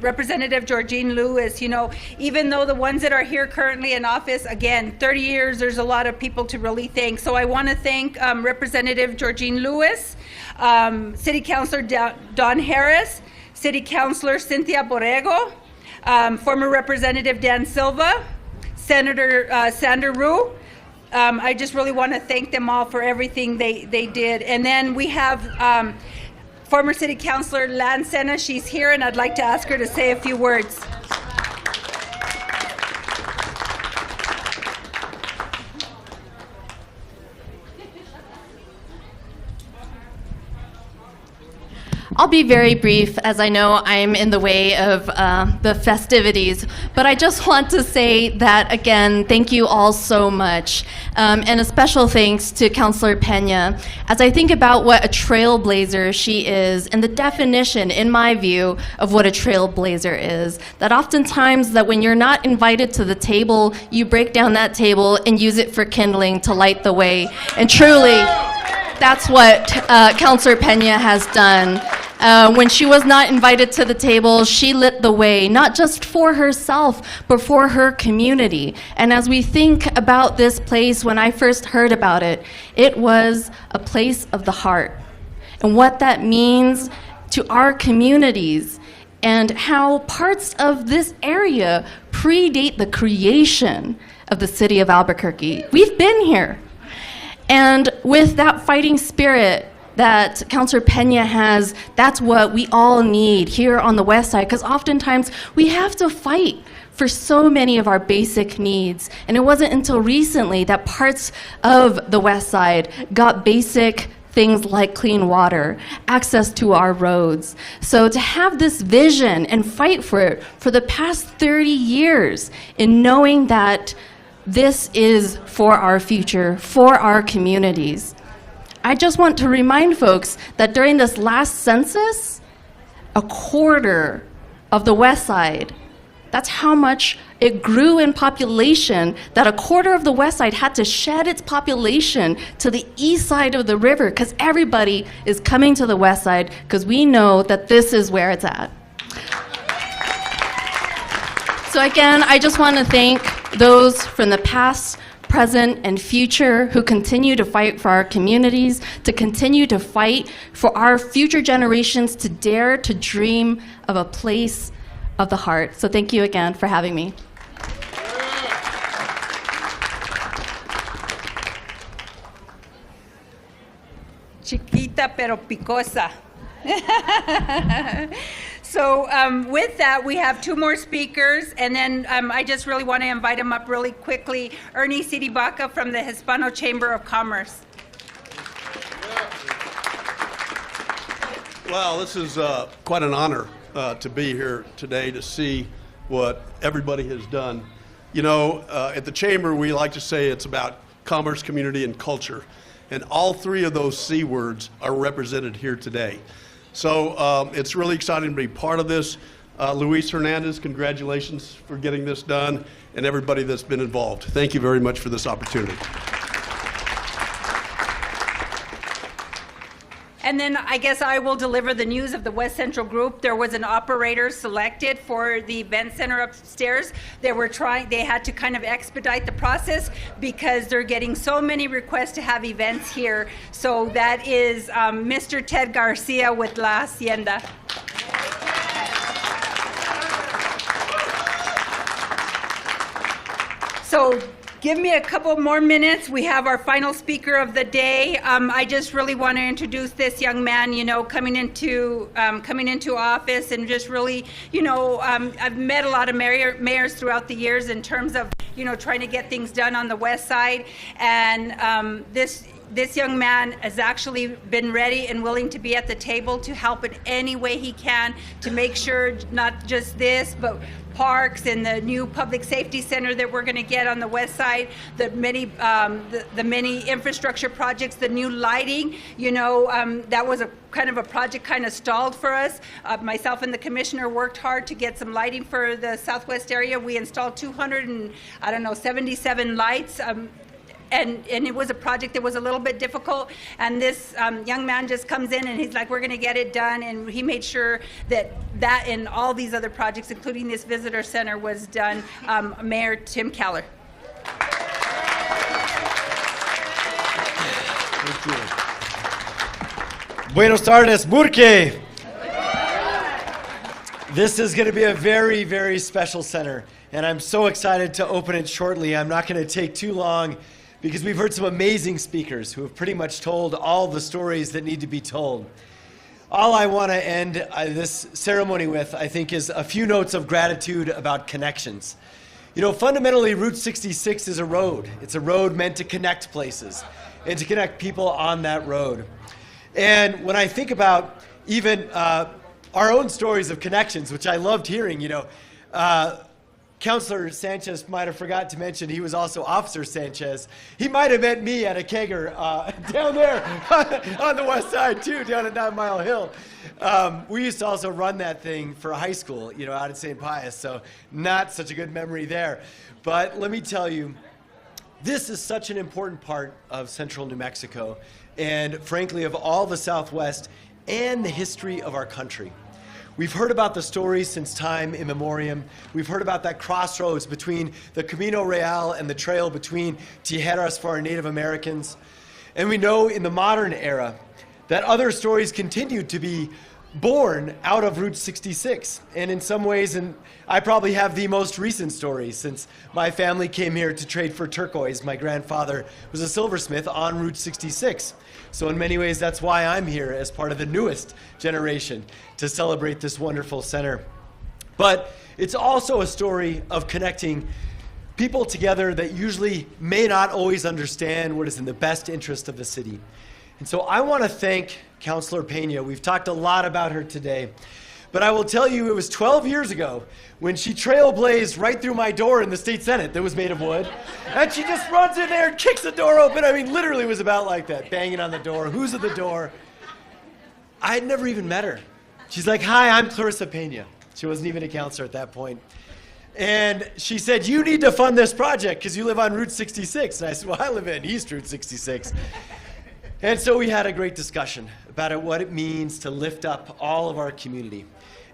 Representative Georgine Lewis. You know, even though the ones that are here currently in office, again, 30 years, there's a lot of people to really thank. So I want to thank Representative Georgine Lewis, City Councilor Don Harris, City Councilor Cynthia Borrego, former Representative Dan Silva, Senator Sandra Rue. I just really want to thank them all for everything they did. And then we have former City Councilor Lan Sena. She's here, and I'd like to ask her to say a few words. I'll I'll be very brief, as I know I'm in the way of the festivities, but I just want to say that, again, thank you all so much, and a special thanks to Councilor Pena. As I think about what a trailblazer she is, and the definition, in my view, of what a trailblazer is, that oftentimes that when you're not invited to the table, you break down that table and use it for kindling to light the way, and truly, that's what Councilor Pena has done. When she was not invited to the table, she lit the way, not just for herself, but for her community. And as we think about this place, when I first heard about it, it was a place of the heart. And what that means to our communities, and how parts of this area predate the creation of the city of Albuquerque. We've been here. And with that fighting spirit that Councilor Pena has, that's what we all need here on the West Side, because oftentimes we have to fight for so many of our basic needs. And it wasn't until recently that parts of the West Side got basic things like clean water, access to our roads. So to have this vision and fight for it for the past 30 years, in knowing that this is for our future, for our communities. I just want to remind folks that during this last census, a quarter of the West Side, that's how much it grew in population, that a quarter of the West Side had to shed its population to the east side of the river, because everybody is coming to the West Side because we know that this is where it's at. So again, I just want to thank those from the past, present, and future who continue to fight for our communities, to continue to fight for our future generations to dare to dream of a place of the heart. So thank you again for having me. Chiquita pero picosa. So with that, we have two more speakers, and then I just really want to invite them up really quickly. Ernie Sidibaca from the Hispano Chamber of Commerce. Well, this is quite an honor to be here today to see what everybody has done. You know, at the Chamber, we like to say it's about commerce, community, and culture. And all three of those C words are represented here today. So it's really exciting to be part of this. Luis Hernandez, congratulations for getting this done, and everybody that's been involved. Thank you very much for this opportunity. And then I guess I will deliver the news of the West Central Group. There was an operator selected for the event center upstairs. They had to kind of expedite the process because they're getting so many requests to have events here. So that is Mr. Ted Garcia with La Hacienda. So give me a couple more minutes. We have our final speaker of the day. I just really want to introduce this young man, you know, coming into office, and just really, you know, I've met a lot of mayors throughout the years in terms of, you know, trying to get things done on the West Side. And this young man has actually been ready and willing to be at the table to help in any way he can to make sure not just this, but parks and the new public safety center that we're going to get on the West Side, the many infrastructure projects, the new lighting. You know, that was a kind of a project kind of stalled for us. Myself and the commissioner worked hard to get some lighting for the Southwest area. We installed 277 lights. And it was a project that was a little bit difficult, and this young man just comes in and he's like, we're going to get it done, and he made sure that and all these other projects, including this visitor center, was done. Mayor Tim Keller. Buenos tardes, Burke. This is going to be a very, very special center, and I'm so excited to open it shortly. I'm not going to take too long, because we've heard some amazing speakers who have pretty much told all the stories that need to be told. All I want to end this ceremony with, I think, is a few notes of gratitude about connections. You know, fundamentally, Route 66 is a road. It's a road meant to connect places and to connect people on that road. And when I think about, even our own stories of connections, which I loved hearing. You know, Councilor Sanchez might have forgot to mention he was also Officer Sanchez. He might have met me at a kegger down there on the west side too, down at 9 Mile Hill. We used to also run that thing for high school, you know, out at St. Pius, so not such a good memory there. But let me tell you, this is such an important part of central New Mexico, and frankly of all the Southwest and the history of our country. We've heard about the stories since time immemorial. We've heard about that crossroads between the Camino Real and the trail between Tijeras for our Native Americans. And we know in the modern era that other stories continue to be born out of Route 66. And in some ways, and I probably have the most recent story since my family came here to trade for turquoise. My grandfather was a silversmith on Route 66. So in many ways, that's why I'm here as part of the newest generation to celebrate this wonderful center. But it's also a story of connecting people together that usually may not always understand what is in the best interest of the city. And so I want to thank Councilor Pena. We've talked a lot about her today. But I will tell you, it was 12 years ago when she trailblazed right through my door in the state senate that was made of wood. And she just runs in there and kicks the door open. I mean, literally it was about like that, banging on the door. Who's at the door? I had never even met her. She's like, hi, I'm Klarissa Pena. She wasn't even a counselor at that point. And she said, you need to fund this project because you live on Route 66. And I said, well, I live in East Route 66. And so we had a great discussion about what it means to lift up all of our community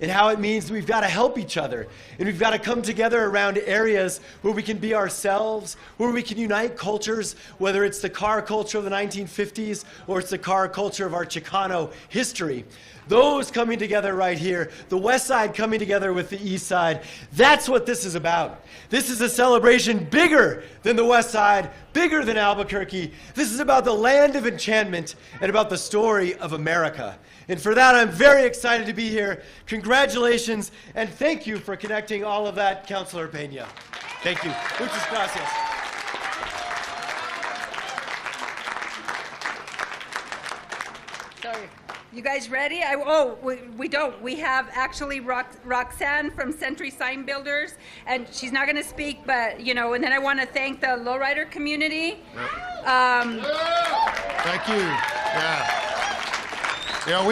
and how it means we've got to help each other and we've got to come together around areas where we can be ourselves, where we can unite cultures, whether it's the car culture of the 1950s or it's the car culture of our Chicano history. Those coming together right here, the West Side coming together with the East Side, that's what this is about. This is a celebration bigger than the West Side, bigger than Albuquerque. This is about the land of enchantment and about the story of America. And for that, I'm very excited to be here. Congratulations, and thank you for connecting all of that, Councilor Pena. Thank you. Muchas gracias. Sorry. You guys ready? We don't. We have actually Roxanne from Century Sign Builders, and she's not going to speak, but, you know, and then I want to thank the lowrider community. Thank you. Yeah. You know,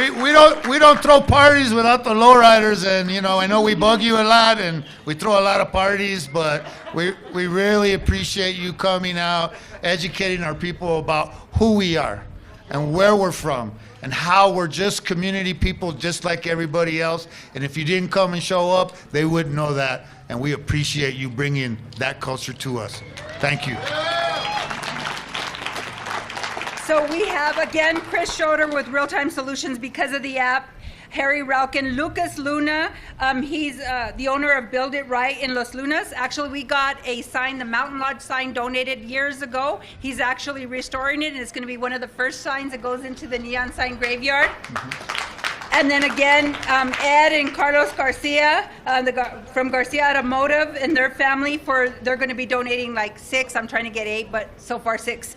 we don't throw parties without the lowriders, and you know, I know we bug you a lot and we throw a lot of parties, but we really appreciate you coming out, educating our people about who we are and where we're from and how we're just community people just like everybody else. And if you didn't come and show up, they wouldn't know that, and we appreciate you bringing that culture to us. Thank you. So we have, again, Chris Schroeder with Real Time Solutions because of the app, Harry Rauken, Lucas Luna, he's the owner of Build It Right in Los Lunas. Actually, we got a sign, the Mountain Lodge sign, donated years ago. He's actually restoring it, and it's going to be one of the first signs that goes into the neon sign graveyard. And then again, Ed and Carlos Garcia from Garcia Automotive and their family, they're going to be donating like 6. I'm trying to get 8, but so far 6.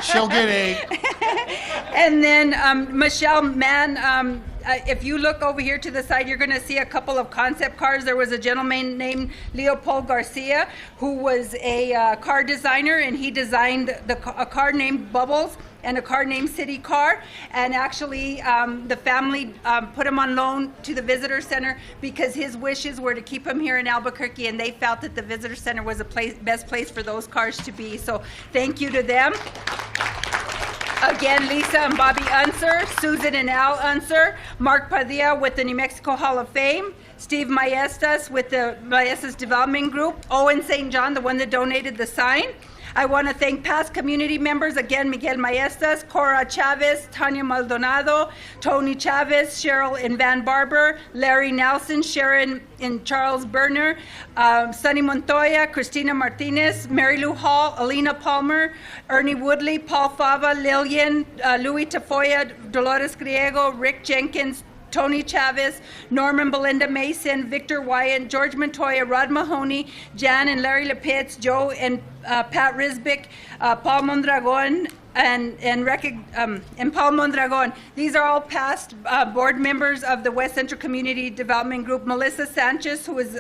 She'll get 8. And then Michelle Mann, if you look over here to the side, you're going to see a couple of concept cars. There was a gentleman named Leopold Garcia who was a car designer, and he designed a car named Bubbles and a car named City Car. And actually, the family put him on loan to the Visitor Center because his wishes were to keep him here in Albuquerque, and they felt that the Visitor Center was the best place for those cars to be. So thank you to them. Again, Lisa and Bobby Unser, Susan and Al Unser, Mark Padilla with the New Mexico Hall of Fame, Steve Maestas with the Maestas Development Group, Owen St. John, the one that donated the sign. I want to thank past community members, again, Miguel Maestas, Cora Chavez, Tanya Maldonado, Tony Chavez, Cheryl and Van Barber, Larry Nelson, Sharon and Charles Berner, Sonny Montoya, Christina Martinez, Mary Lou Hall, Alina Palmer, Ernie Woodley, Paul Fava, Lillian, Louis Tafoya, Dolores Griego, Rick Jenkins, Tony Chavez, Norman Belinda Mason, Victor Wyatt, George Montoya, Rod Mahoney, Jan and Larry Lepitz, Joe and Pat Risbick, Paul Mondragon, and Paul Mondragon. These are all past board members of the West Central Community Development Group. Melissa Sanchez, who is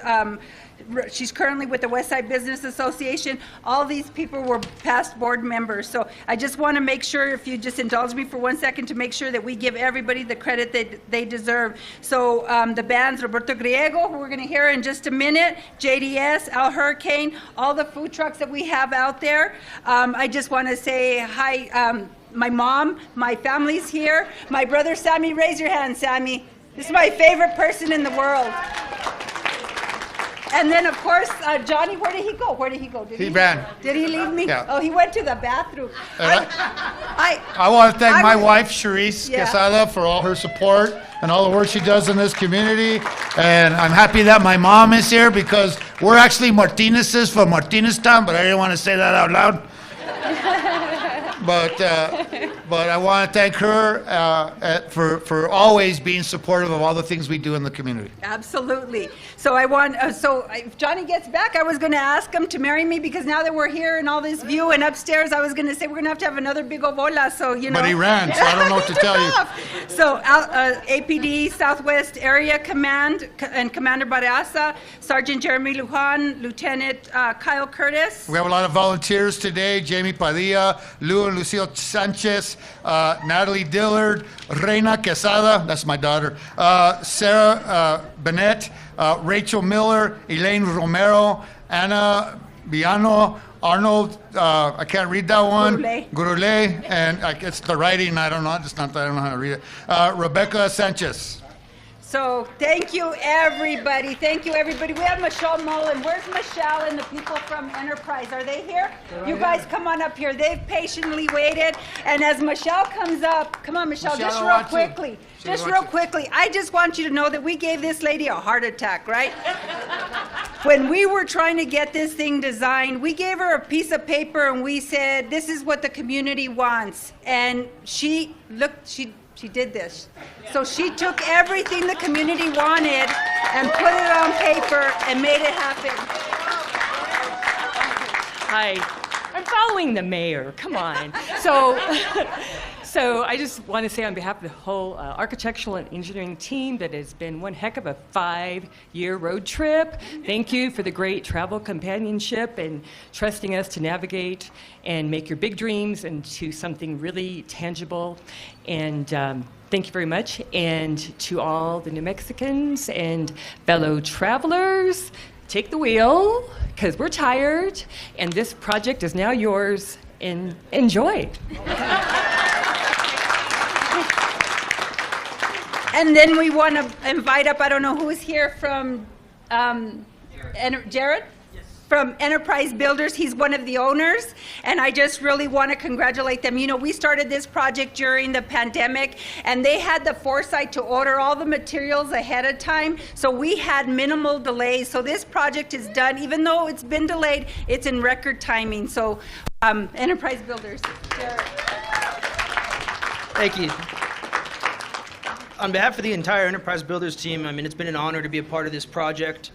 she's currently with the West Side Business Association. All these people were past board members. So I just want to make sure, if you just indulge me for 1 second, to make sure that we give everybody the credit that they deserve. So the bands, Roberto Griego, who we're going to hear in just a minute, JDS, Al Hurricane, all the food trucks that we have out there. I just want to say hi. My mom, my family's here. My brother Sammy, raise your hand, Sammy. This is my favorite person in the world. And then, of course, Johnny, where did he go? Where did he go? He ran. Did he leave me? Yeah. Oh, he went to the bathroom. I want to thank my wife, Cherise Quezada, for all her support and all the work she does in this community. And I'm happy that my mom is here, because we're actually Martinez's from Martinez Town, but I didn't want to say that out loud. But I want to thank her for always being supportive of all the things we do in the community. Absolutely. So if Johnny gets back, I was going to ask him to marry me, because now that we're here and all this view and upstairs, I was going to say we're going to have another big ovola. So, you know. But he ran, so I don't know what to tell you. So APD Southwest Area Command and Commander Barraza, Sergeant Jeremy Lujan, Lieutenant Kyle Curtis. We have a lot of volunteers today: Jamie Padilla, Lou and Lucio Sanchez, Natalie Dillard, Reina Quesada, that's my daughter, Sarah Bennett, Rachel Miller, Elaine Romero, Anna Biano, Arnold, I can't read that one, Gurule, and it's the writing, I don't know, just not that I don't know how to read it, Rebecca Sanchez. So thank you, everybody. Thank you, everybody. We have Michelle Mullen. Where's Michelle and the people from Enterprise? Are they here? You guys come on up here. They've patiently waited. And as Michelle comes up, come on, Michelle, just real quickly. Just real quickly. I just want you to know that we gave this lady a heart attack, right? When we were trying to get this thing designed, we gave her a piece of paper and we said, this is what the community wants. And she did this. So she took everything the community wanted and put it on paper and made it happen. Hi, I'm following the mayor, come on. So I just want to say on behalf of the whole architectural and engineering team that has been one heck of a 5-year road trip. Thank you for the great travel companionship and trusting us to navigate and make your big dreams into something really tangible. And thank you very much. And to all the New Mexicans and fellow travelers, take the wheel, because we're tired, and this project is now yours, and enjoy. And then we want to invite up, I don't know who's here from, Jared? From Enterprise Builders. He's one of the owners, and I just really want to congratulate them. You know, we started this project during the pandemic, and they had the foresight to order all the materials ahead of time, so we had minimal delays. So this project is done, even though it's been delayed, it's in record timing. So Enterprise Builders. Jared. Thank you. On behalf of the entire Enterprise Builders team, I mean, it's been an honor to be a part of this project.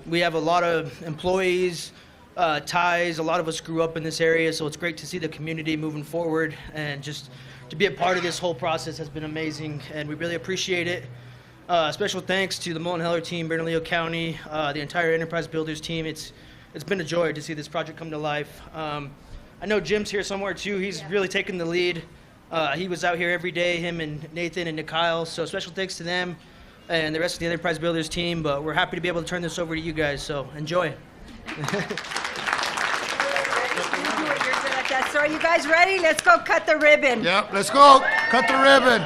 We have a lot of employees, ties, a lot of us grew up in this area, so it's great to see the community moving forward, and just to be a part of this whole process has been amazing, and we really appreciate it. Special thanks to the Mullen Heller team, Bernalillo County, the entire Enterprise Builders team. It's been a joy to see this project come to life. I know Jim's here somewhere too. He's really taken the lead. He was out here every day, him and Nathan and Nikyle, so special thanks to them and the rest of the Enterprise Builders team, but we're happy to be able to turn this over to you guys, so enjoy. So are you guys ready? Let's go cut the ribbon. Yep, let's go. Cut the ribbon.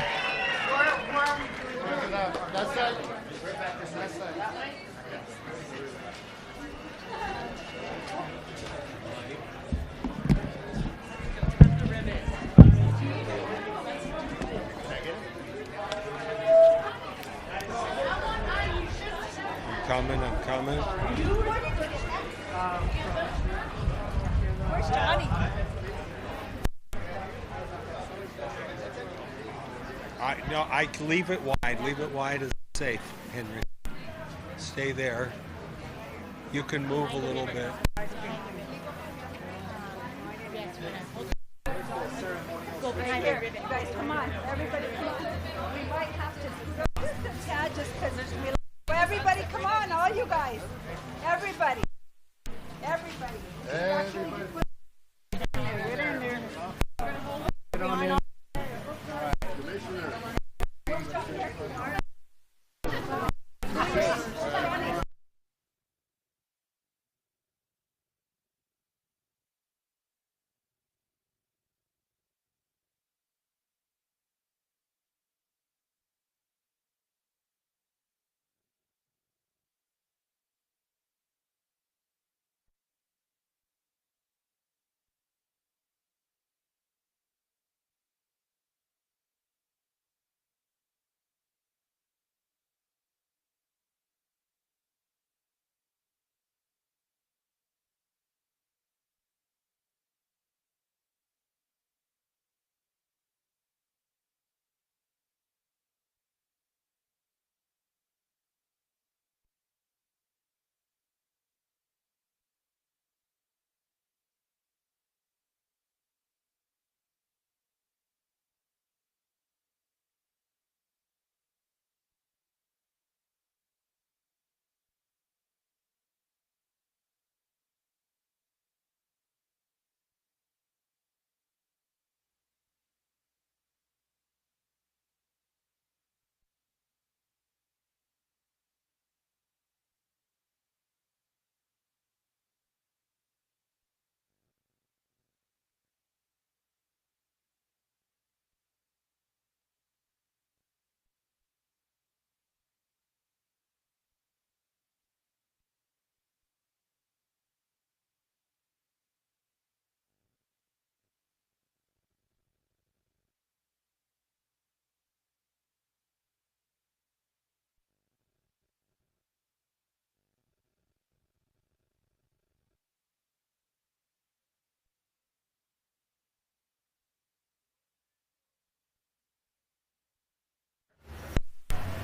I'm coming. Where's Johnny? I leave it wide. Leave it wide is safe, Henry. Stay there. You can move a little bit. Go right here. You guys, come on. Everybody, come on. We might have to scoot up just a tad just because there's going to be... Everybody, come on. All you guys. Everybody. Everybody. Everybody. Get in there. Get on in.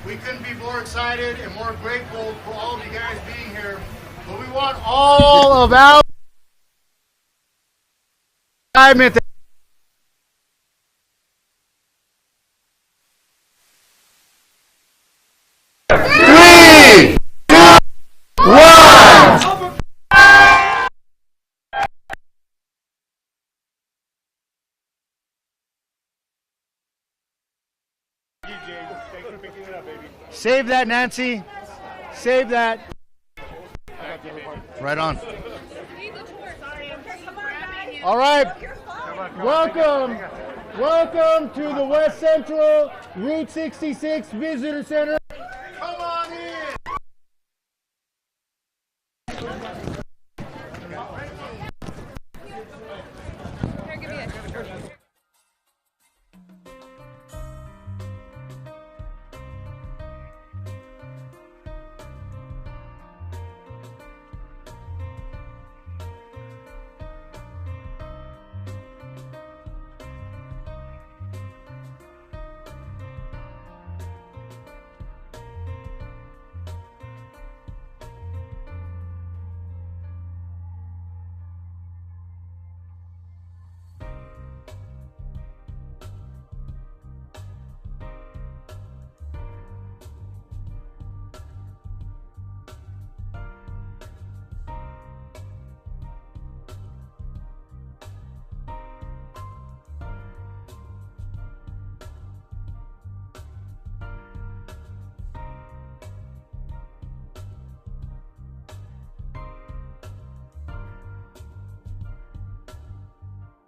We couldn't be more excited and more grateful for all of you guys being here. But we want all of our excitement. Three, two, one. Save that, Nancy. Save that. Right on. All right. Welcome to the West Central Route 66 Visitor Center.